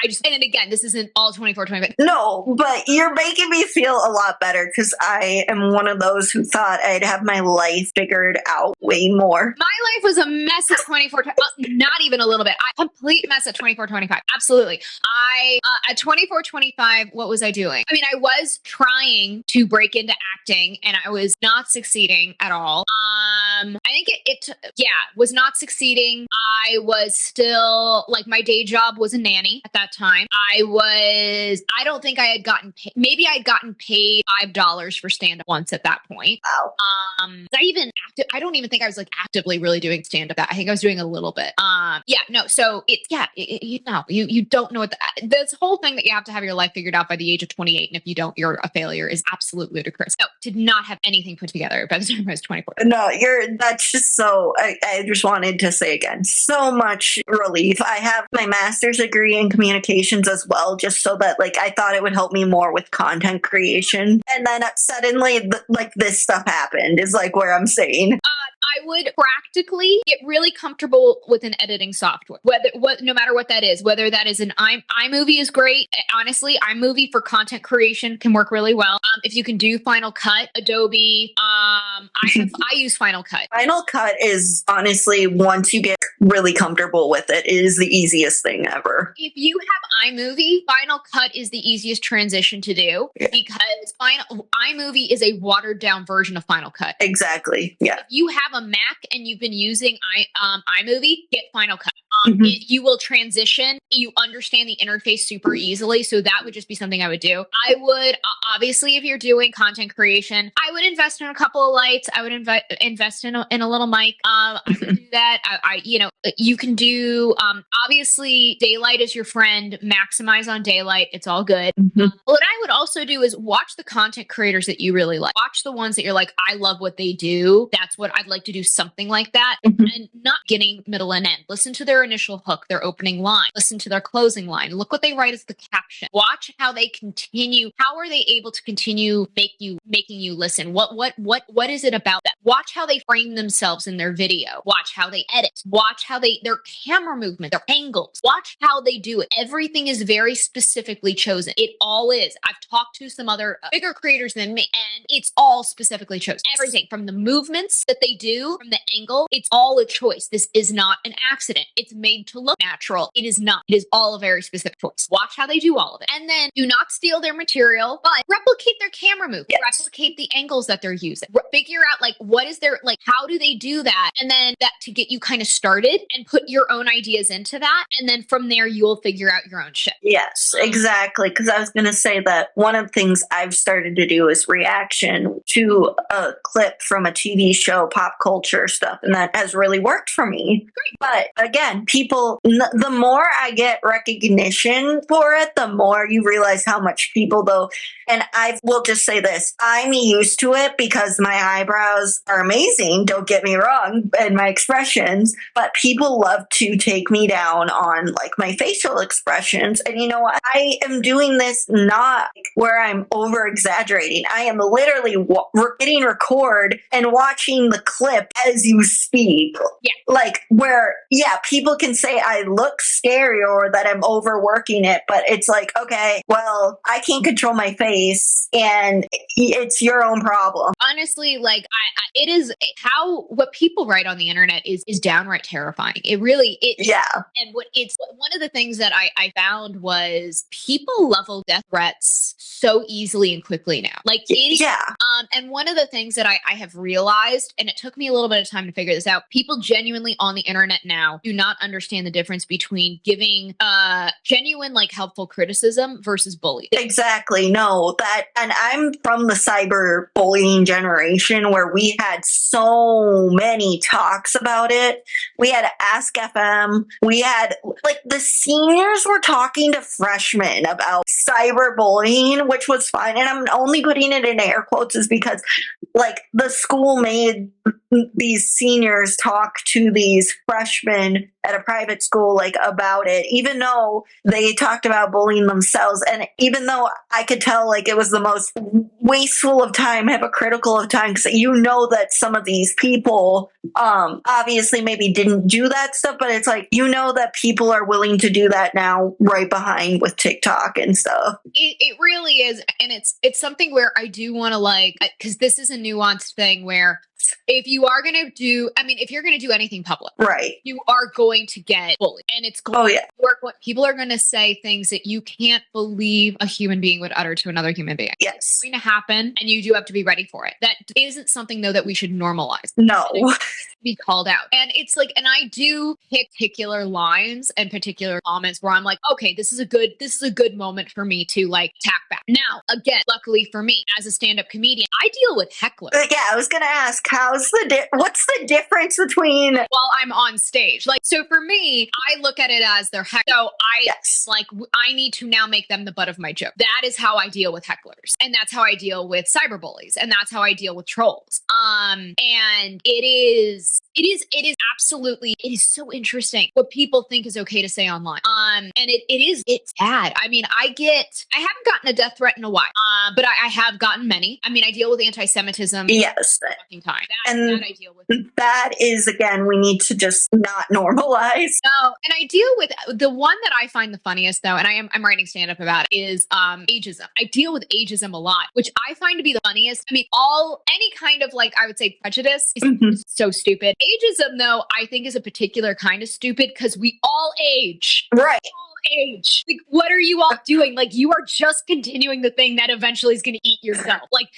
and then again, this isn't all 24, 25. No, but you're making me feel a lot better because I am one of those who thought I'd have my life figured out way more. My life was a mess at 24, not even a little bit. A complete mess at 24, 25. Absolutely. At 24, 25, what was I doing? I mean, I was trying to break into acting and I was not succeeding at all. I think it was not succeeding. I was still, like, my day job was a nanny at that time. I don't think I had gotten paid. Maybe I had gotten paid $5 for stand-up once at that point. Wow. I don't even think I was like actively really doing stand-up. I think I was doing a little bit. You don't know what this whole thing that you have to have your life figured out by the age of 28. And if you don't, you're a failure is absolutely ludicrous. No, did not have anything put together by the time I was 24. No, that's just so, I just wanted to say again, so much relief. I have my master's degree in communications as well, just so that, like, I thought it would help me more with content creation. And then suddenly, this stuff happened, is like where I'm saying. I would practically get really comfortable with an editing software, no matter what that is, whether that is an iMovie is great. Honestly, iMovie for content creation can work really well. If you can do Final Cut, Adobe, I use Final Cut. Final Cut is honestly, once you get really comfortable with it, is the easiest thing ever. If you have iMovie, Final Cut is the easiest transition to do because iMovie is a watered down version of Final Cut. Exactly. Yeah. If you have a Mac and you've been using iMovie, get Final Cut. You will transition. You understand the interface super easily. So that would just be something I would do. I would, obviously, if you're doing content creation, I would invest in a couple of lights. I would invest in a little mic. I would do that. You can do, obviously, daylight is your friend. Maximize on daylight. It's all good. What I would also do is watch the content creators that you really like. Watch the ones that you're like, I love what they do. That's what I'd like to do, something like that. And not getting middle and end. Listen to their initial hook, their opening line. Listen to their closing line. Look what they write as the caption. Watch how they continue. How are they able to continue making you listen? What is it about that? Watch how they frame themselves in their video. Watch how they edit. Watch how their camera movement, their angles. Watch how they do it. Everything is very specifically chosen. It all is. I've talked to some other bigger creators than me, and it's all specifically chosen. Everything from the movements that they do, from the angle, it's all a choice. This is not an accident. It's made to look natural. It is not. It is all a very specific choice. Watch how they do all of it. And then do not steal their material, but replicate their camera move. Yes. Replicate the angles that they're using. Figure out what is their, how do they do that? And then that to get you kind of started and put your own ideas into that. And then from there, you will figure out your own shit. Yes, exactly. Because I was going to say that one of the things I've started to do is reaction to a clip from a TV show, pop culture stuff. And that has really worked for me. Great. But again, people, the more I get recognition for it, the more you realize how much people though. And I will just say this, I'm used to it because my eyebrows are amazing. Don't get me wrong. And my expressions, but people love to take me down on my facial expressions. And you know what? I am doing this not where I'm over exaggerating. I am literally hitting record and watching the clip as you speak. Yeah. People can say I look scary or that I'm overworking it, but it's okay, well, I can't control my face and it's your own problem. Honestly, it is what people write on the internet is downright terrifying. It really is. Yeah. And one of the things that I found was people level death threats so easily and quickly now. And one of the things that I have realized, and it took me a little bit of time to figure this out, people genuinely on the internet now do not understand the difference between giving genuine helpful criticism versus bullying. Exactly. No, and I'm from the cyber bullying generation where we had so many talks about it. We had Ask FM. We had the seniors were talking to freshmen about cyberbullying, which was fine. And I'm only putting it in air quotes is because the school made these seniors talk to these freshmen at a private school about it, even though they talked about bullying themselves. And even though I could tell it was the most wasteful of time, hypocritical of time, because that some of these people obviously maybe didn't do that stuff, but it's that people are willing to do that now right behind with TikTok and stuff. It really is. And it's something where I do want to because this is a nuanced thing where if you are going to if you're going to do anything public, right, you are going to get bullied, and it's going to work. People are going to say things that you can't believe a human being would utter to another human being. Yes. It's going to happen, and you do have to be ready for it. That isn't something though that we should normalize. No. Be called out. And it's and I do pick particular lines and particular comments where I'm okay, this is a good moment for me to attack back. Now, again, luckily for me, as a stand-up comedian, I deal with hecklers. Yeah, I was gonna ask, what's the difference between while I'm on stage? So for me, I look at it as their heck. So am I need to now make them the butt of my joke. That is how I deal with hecklers. And that's how I deal with cyberbullies. And that's how I deal with trolls. And it is absolutely, it is so interesting what people think is okay to say online. And it's bad. I haven't gotten a death threat in a while, but I have gotten many. I deal with anti-Semitism. Yes. Time. That I deal with. That is, again, we need to just not normalize. No, and I deal with the one that I find the funniest though, and I'm writing stand-up about it, is ageism. I deal with ageism a lot, which I find to be the funniest. Any kind of I would say prejudice is so stupid. Ageism though, I think is a particular kind of stupid because we all age. Right. age. Like, what are you all doing? Like, you are just continuing the thing that eventually is going to eat yourself. Like,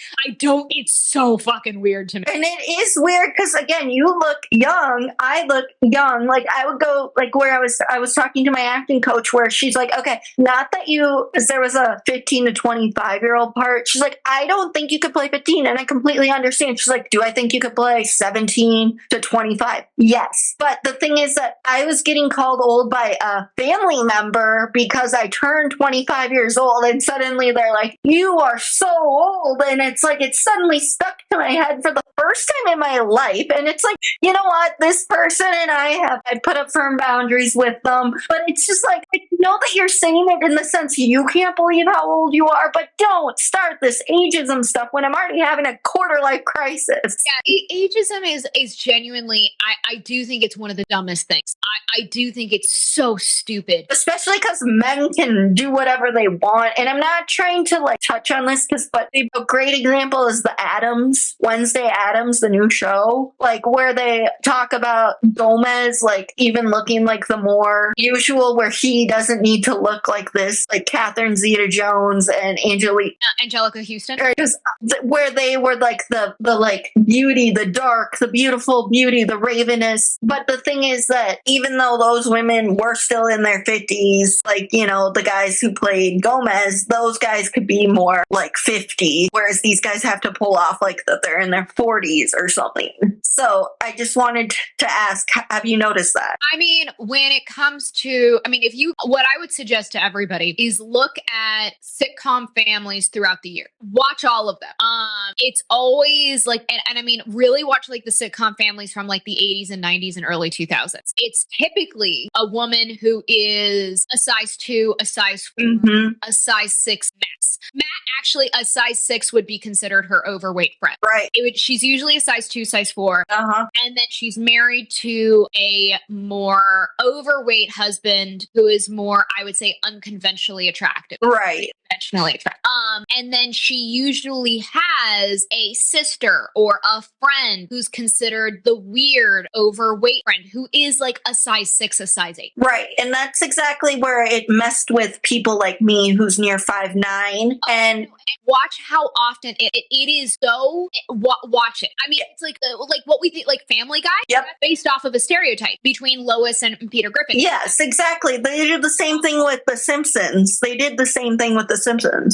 it's so fucking weird to me. And it is weird because, again, you look young. I look young. Like, I would go, like, where I was talking to my acting coach where she's like, okay, not that because there was a 15 to 25-year-old part. She's like, I don't think you could play 15. And I completely understand. She's like, do I think you could play 17 to 25? Yes. But the thing is that I was getting called old by a family member because I turned 25 years old, and suddenly they're like, you are so old. And it's like, it's suddenly stuck to my head for the first time in my life. And it's like, you know what? This person and I put up firm boundaries with them. But it's just like, I know that you're saying it in the sense you can't believe how old you are, but don't start this ageism stuff when I'm already having a quarter life crisis. Yeah, ageism is genuinely, I do think it's one of the dumbest things. I do think it's so stupid. Especially because men can do whatever they want. And I'm not trying to like touch on this, but a great example is the Addams, Wednesday Addams, the new show, like where they talk about Gomez, like even looking like the more usual, where he doesn't need to look like this, like Catherine Zeta-Jones and Angelica Houston. Where they were like the like beauty, the dark, the beautiful beauty, the ravenous. But the thing is that even though those women were still in their 50s, like, you know, the guys who played Gomez, those guys could be more like 50, whereas these guys have to pull off like that they're in their 40s or something. So I just wanted to ask, have you noticed that? I mean, when it comes to, what I would suggest to everybody is look at sitcom families throughout the year. Watch all of them. It's always like, and I mean, really watch like the sitcom families from like the 80s and 90s and early 2000s. It's typically a woman who is a size 2, a size 4, a size 6 max. Actually, a size 6 would be considered her overweight friend. Right. She's usually a size 2, size 4. And then she's married to a more overweight husband who is more, I would say, unconventionally attractive. Right. And then she usually has a sister or a friend who's considered the weird overweight friend who is like a size 6, a size 8. Right. And that's exactly where it messed with people like me who's near 5'9". And watch how often it is so, watch it. I mean, it's like what we think, like Family Guy. Yep. Based off of a stereotype between Lois and Peter Griffin. Yes, exactly. They did the same thing with The Simpsons.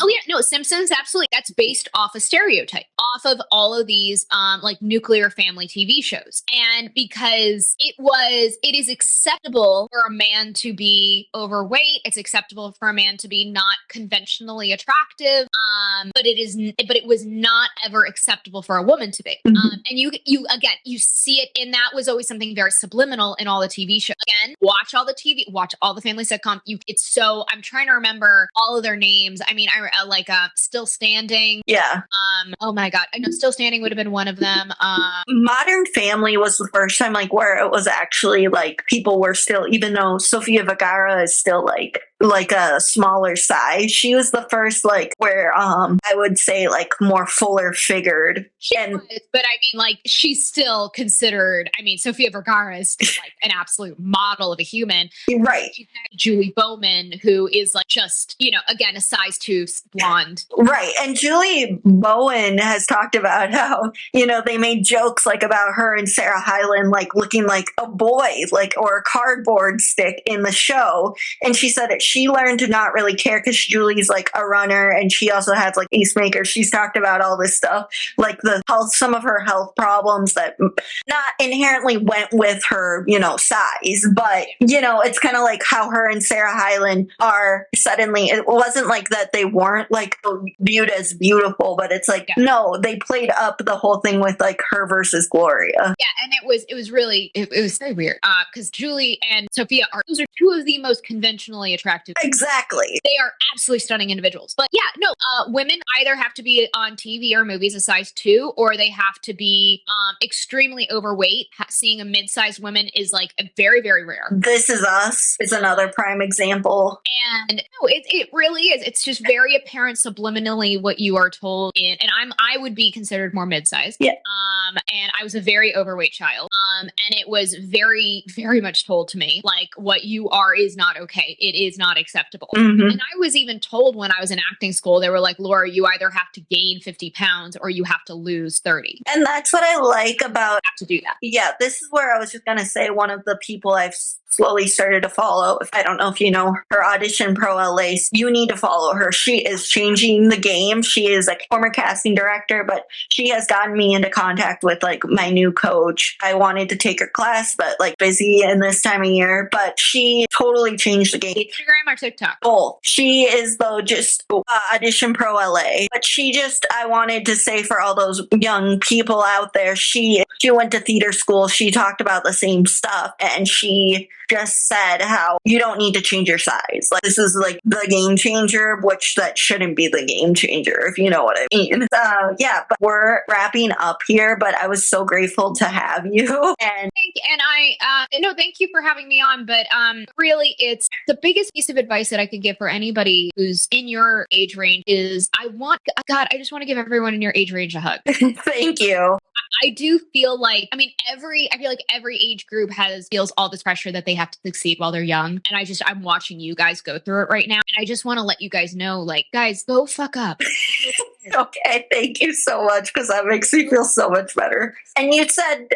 Oh yeah, no, Simpsons, absolutely. That's based off a stereotype, off of all of these like nuclear family TV shows. And because it is acceptable for a man to be overweight, it's acceptable for a man to be not conventionally attractive, but it was not ever acceptable for a woman to be. And you see it, and that was always something very subliminal in all the TV shows. Again, watch all the family sitcom. I'm trying to remember all of their names. I mean, I like Still Standing. Yeah. Oh my God. I know Still Standing would have been one of them. Modern Family was the first time like where it was actually like people were still, even though Sofia Vergara is still like a smaller size, she was the first like where I would say like more fuller figured. But I mean, like, she's still considered, I mean, Sofia Vergara is still like an absolute model of a human. Right. She's had Julie Bowman, who is like just, again, a size 2 blonde. Right. And Julie Bowen has talked about how, they made jokes like about her and Sarah Hyland like looking like a boy, like, or a cardboard stick in the show. And she said that she learned to not really care because Julie's like a runner and she also has like pacemaker. She's talked about all this stuff, like some of her health problems that not inherently went with her, size, but it's kind of like how her and Sarah Hyland are suddenly, it wasn't like that they weren't like viewed as beautiful, but it's like, no, they played up the whole thing with like her versus Gloria. Yeah. And it was really, it was very weird because Julie and Sophia those are two of the most conventionally attractive. Exactly. They are absolutely stunning individuals. But yeah, no, women either have to be on TV or movies a size 2, or they have to be extremely overweight. Seeing a mid-sized woman is like very, very rare. This Is Us is another prime example. And no, it really is. It's just very apparent subliminally what you are told in, and I would be considered more mid-sized. Yeah. And I was a very overweight child. And it was very, very much told to me, like, what you are is not okay. It is not not acceptable. Mhm. And I was even told when I was in acting school, they were like, Laura, you either have to gain 50 pounds or you have to lose 30. And that's what I like about, Have to do that. yeah, this is where I was just going to say one of the people I've slowly started to follow. I don't know if you know her, Audition Pro LA. You need to follow her. She is changing the game. She is a former casting director, but she has gotten me into contact with like my new coach. I wanted to take her class, but like busy in this time of year, but she totally changed the game. Instagram or TikTok? Both. She is though just Audition Pro LA, but I wanted to say for all those young people out there, she went to theater school. She talked about the same stuff, and she just said how you don't need to change your size. Like, this is like the game changer, which that shouldn't be the game changer, if you know what I mean. Yeah, but we're wrapping up here, but I was so grateful to have you. And thank you for having me on. But really, it's the biggest piece of advice that I could give for anybody who's in your age range is I just want to give everyone in your age range a hug. Thank you. I do feel like, I feel like every age group feels all this pressure that they have to succeed while they're young. And I'm watching you guys go through it right now. And I just want to let you guys know, like, guys, go fuck up. Okay, thank you so much, because that makes me feel so much better. And you said,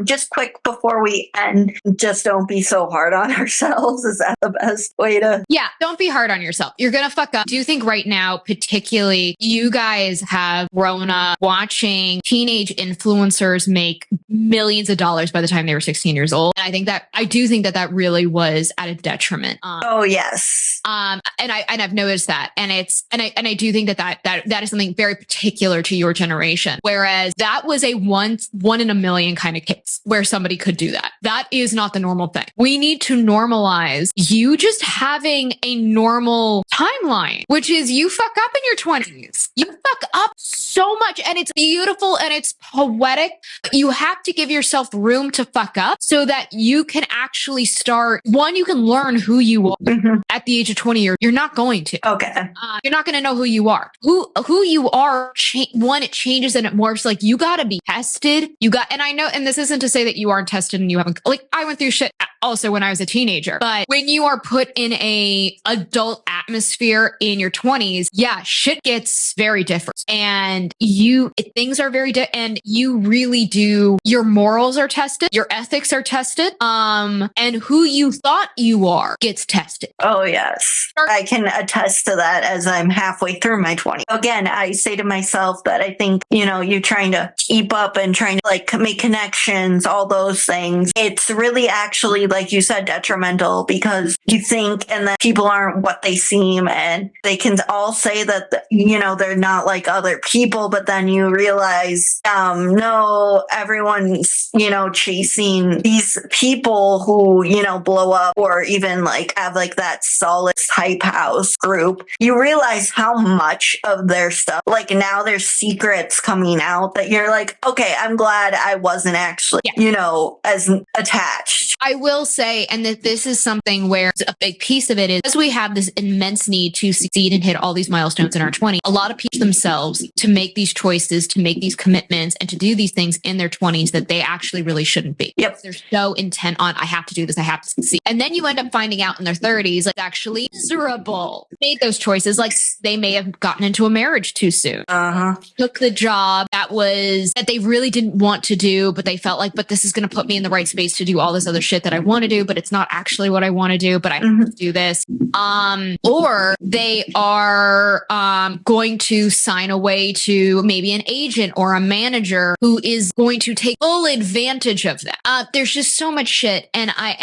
just quick before we end, just don't be so hard on ourselves. Is that the best way to? Yeah, don't be hard on yourself. You're gonna fuck up. Do you think right now, particularly, you guys have grown up watching teenage influencers make millions of dollars by the time they were 16 years old? And I do think that really was at a detriment. Oh yes. And I've noticed that, and I do think that is something very particular to your generation. Whereas that was a one in a million kind of case where somebody could do that. That is not the normal thing. We need to normalize you just having a normal timeline, which is you fuck up in your 20s. You fuck up so much, and it's beautiful and it's poetic. You have to give yourself room to fuck up so that you can actually you can learn who you are. Mm-hmm. At the age of 20 years. You're not going to. Okay. You're not going to know who you are. Who you are, it changes and it morphs. Like, you got to be tested. And I know, and this isn't to say that you aren't tested and you haven't, like, I went through shit also when I was a teenager, but when you are put in a adult atmosphere in your 20s, yeah, shit gets very different. And things are very different, and you really do, your morals are tested, your ethics are tested, and who you thought you are gets tested. Oh yes. I can attest to that, as I'm halfway through my 20s. Again, I say to myself that I think, you're trying to keep up and trying to like make connections, all those things. It's really actually, like you said, detrimental, because you think, and that people aren't what they seem, and they can all say that, they're not like other people, but then you realize, no, everyone's, chasing these people who, blow up, or even like have like that solid hype house group. You realize how much of their stuff, like now there's secrets coming out that you're like, okay, I'm glad I wasn't actually, as attached. I will say, and that this is something where a big piece of it is, as we have this immense need to succeed and hit all these milestones in our 20s, a lot of people themselves to make these choices, to make these commitments, and to do these things in their 20s that they actually really shouldn't be. Yep. They're so intent on, I have to do this, I have to succeed. And then you end up finding out in their 30s, like, actually miserable. Made those choices, like they may have gotten into a marriage too soon. Took the job that they really didn't want to do, but they felt like, but this is going to put me in the right space to do all this other shit that I want to do, but it's not actually what I want to do, but I have to do this. Or they are going to sign away to maybe an agent or a manager who is going to take full advantage of them. There's just so much shit. And I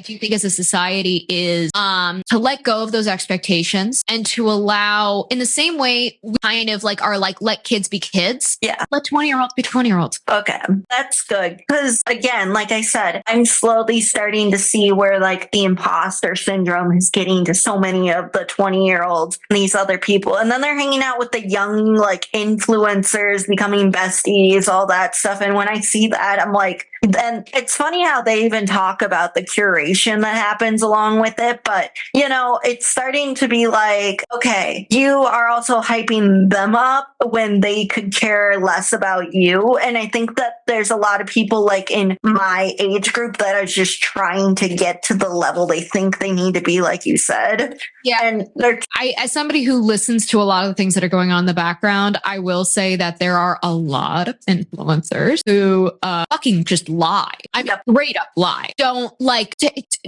do think as a society is to let go of those expectations and to allow, in the same way we kind of like are like, let kids be kids. Yeah. Let 20-year-olds be 20-year-olds. Okay. That's good. Because again, like I said, I'm slowly starting to see where like the imposter syndrome is getting to so many of the 20-year-olds and these other people. And then they're hanging out with the young like influencers, becoming besties, all that stuff. And when I see that, I'm like, And it's funny how they even talk about the curation that happens along with it. But, you know, it's starting to be like, okay, you are also hyping them up when they could care less about you. And I think that there's a lot of people like in my age group that are just trying to get to the level they think they need to be, like you said. Yeah. And they're As somebody who listens to a lot of the things that are going on in the background, I will say that there are a lot of influencers who fucking just lie. I mean, straight up lie. Don't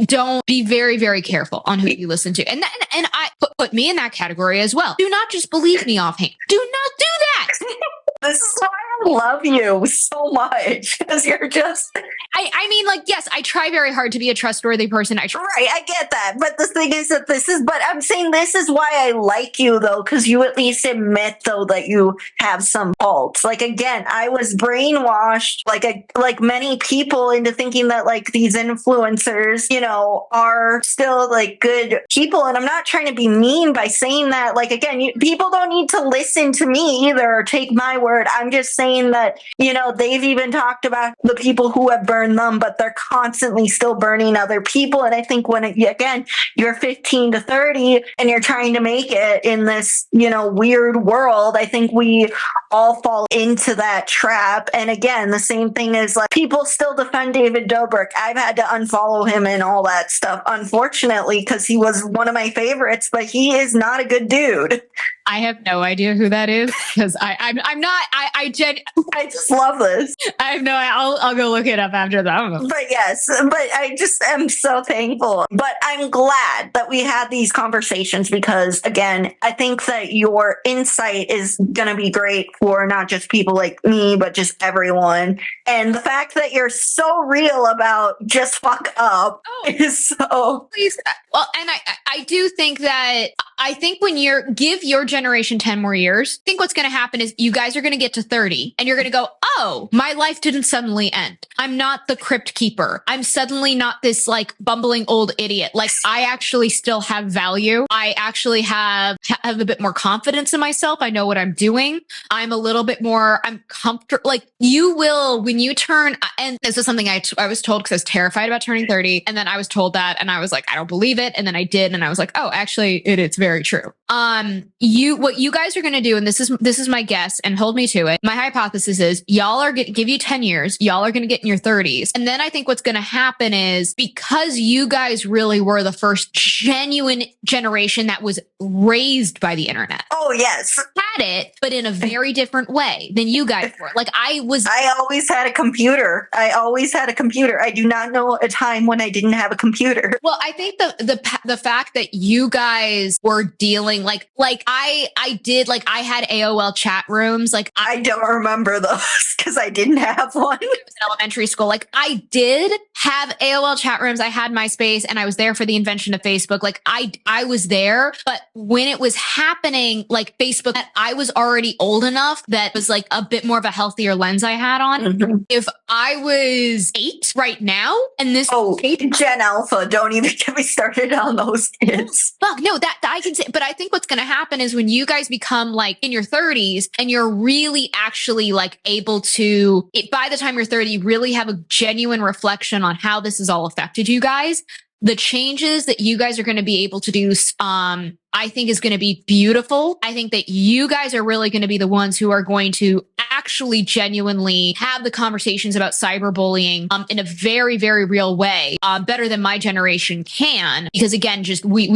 don't be very, very careful on who you listen to. And I put me in that category as well. Do not just believe me offhand. Do not do that. this is why I love you so much, because you're just I mean, like, yes, I try very hard to be a trustworthy person. right. I get that, but the thing is that but I'm saying this is why I like you though, because you at least admit though that you have some faults. Like again, I was brainwashed, like many people, into thinking that like these influencers, you know, are still like good people, and I'm not trying to be mean by saying that. Like again, people don't need to listen to me either or take my word. I'm just saying that, you know, they've even talked about the people who have burned them, but they're constantly still burning other people. And I think when again, you're 15 to 30 and you're trying to make it in this, you know, weird world, I think we all fall into that trap. And again, the same thing is like people still defend David Dobrik. I've had to unfollow him and all that stuff, unfortunately, because he was one of my favorites, but he is not a good dude. I have no idea who that is because I just love this. I have no. I'll go look it up after that. I don't know. But yes, but I just am so thankful. But I'm glad that we had these conversations because, again, I think that your insight is going to be great for not just people like me, but just everyone. And the fact that you're so real about just fuck up is so. Please. Well, and I do think that when give your generation 10 more years, I think what's going to happen is you guys are going to get to 30 and you're going to go, oh, my life didn't suddenly end. I'm not the crypt keeper. I'm suddenly not this like bumbling old idiot. Like I actually still have value. I actually have a bit more confidence in myself. I know what I'm doing. I'm a little bit more, I'm comfortable. Like you will, when you turn, and this is something I was told because I was terrified about turning 30. And then I was told that and I was like, I don't believe it. And then I did. And I was like, oh, actually it's very true. What you guys are going to do, and this is my guess, and hold me to it. My hypothesis is y'all are going to give you 10 years. Y'all are going to get in your 30s. And then I think what's going to happen is because you guys really were the first genuine generation that was raised by the internet. Oh, yes. Had it, but in a very different way than you guys were. Like I always had a computer. I do not know a time when I didn't have a computer. Well, I think the fact that you guys were dealing like I had AOL chat rooms. Like I don't remember those because I didn't have one. It was in elementary school. Like I did have AOL chat rooms. I had MySpace and I was there for the invention of Facebook. Like I was there, but when it was happening, like Facebook, I was already old enough that was like a bit more of a healthier lens I had on. Mm-hmm. If I was 8 right now and this Gen Alpha, don't even get me started on those kids. Fuck no, that I can say, but I think what's going to happen is when you guys become like in your 30s and you're really actually like able to, by the time you're 30, really have a genuine reflection on how this has all affected you guys. The changes that you guys are going to be able to do, I think is going to be beautiful. I think that you guys are really going to be the ones who are going to actually genuinely have the conversations about cyberbullying in a very, very real way, better than my generation can. Because again, just we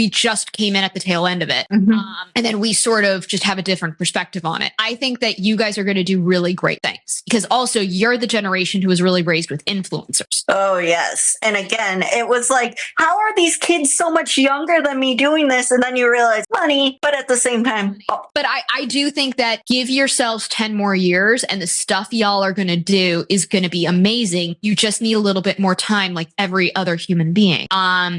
just came in at the tail end of it. Mm-hmm. And then we sort of just have a different perspective on it. I think that you guys are going to do really great things because also you're the generation who was really raised with influencers. Oh, yes. And again, it was like, how are these kids so much younger than me doing this? And then you realize money, but at the same time. But I do think that give yourselves 10 more years and the stuff y'all are going to do is going to be amazing. You just need a little bit more time like every other human being.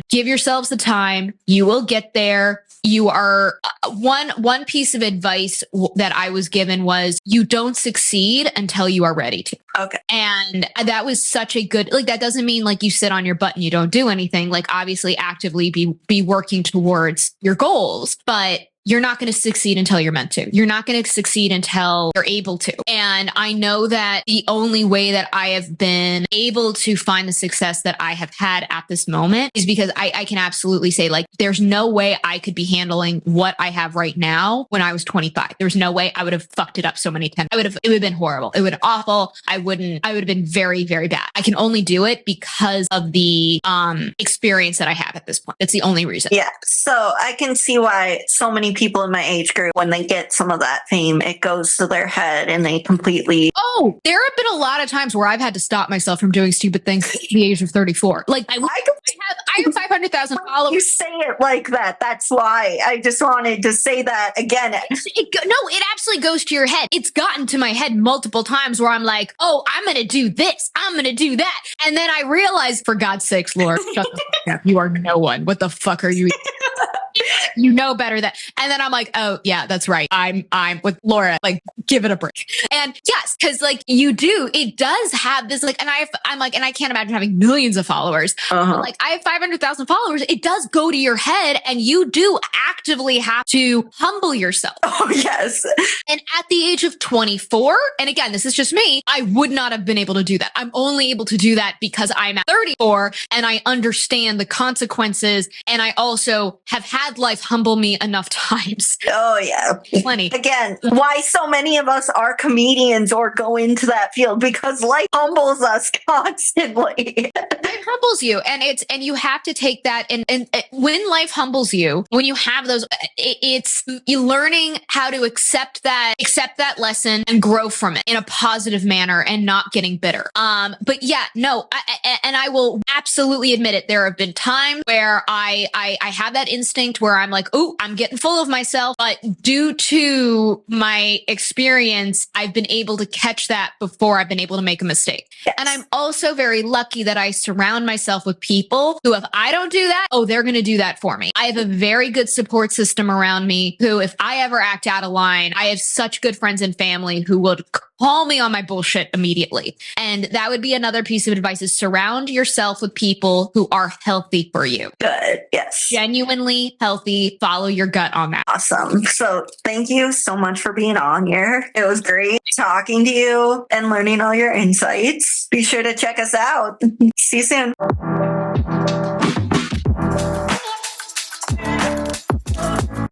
Give yourselves the time. You will get there. You are one piece of advice that I was given was you don't succeed until you are ready to. Okay. And that was such a good, like, that doesn't mean like you sit on your butt and you don't do anything. Like obviously actively be working towards your goals, but you're not going to succeed until you're meant to. You're not going to succeed until you're able to. And I know that the only way that I have been able to find the success that I have had at this moment is because I can absolutely say, like, there's no way I could be handling what I have right now when I was 25. There's no way. I would have fucked it up so many times. It would have been horrible. It would have been awful. I would have been very, very bad. I can only do it because of the experience that I have at this point. That's the only reason. Yeah. So I can see why so many people in my age group, when they get some of that fame, it goes to their head and they completely. Oh, there have been a lot of times where I've had to stop myself from doing stupid things at the age of 34. Like I have 500,000 followers. You say it like that. That's why I just wanted to say that again. No, it absolutely goes to your head. It's gotten to my head multiple times where I'm like, oh, I'm going to do this. I'm going to do that. And then I realize, for God's sakes, Laura, shut the fuck up. You are no one. What the fuck are you? You know better than. And then I'm like, oh yeah, that's right. I'm with Laura. Like, give it a break. And yes, because like you do, it does have this like, and I'm like, and I can't imagine having millions of followers. Like I have 500,000 followers. It does go to your head, and you do actively have to humble yourself. Oh yes. And at the age of 24, and again, this is just me, I would not have been able to do that. I'm only able to do that because I'm at 34 and I understand the consequences, and I also have had life humble me enough times. Oh yeah. Plenty. Again, why so many of us are comedians or go into that field, because life humbles us constantly. It humbles you, and you have to take that, and when life humbles you, when you have those, it's you learning how to accept that lesson and grow from it in a positive manner and not getting bitter. But yeah, no, I will absolutely admit it. There have been times where I have that instinct where I'm like, oh, I'm getting full of myself. But due to my experience, I've been able to catch that before I've been able to make a mistake. Yes. And I'm also very lucky that I surround myself with people who, if I don't do that, oh, they're going to do that for me. I have a very good support system around me who, if I ever act out of line, I have such good friends and family who would call me on my bullshit immediately. And that would be another piece of advice, is surround yourself with people who are healthy for you. Good. Yes. Genuinely healthy. Follow your gut on that. Awesome. So thank you so much for being on here. It was great talking to you and learning all your insights. Be sure to check us out. See you soon.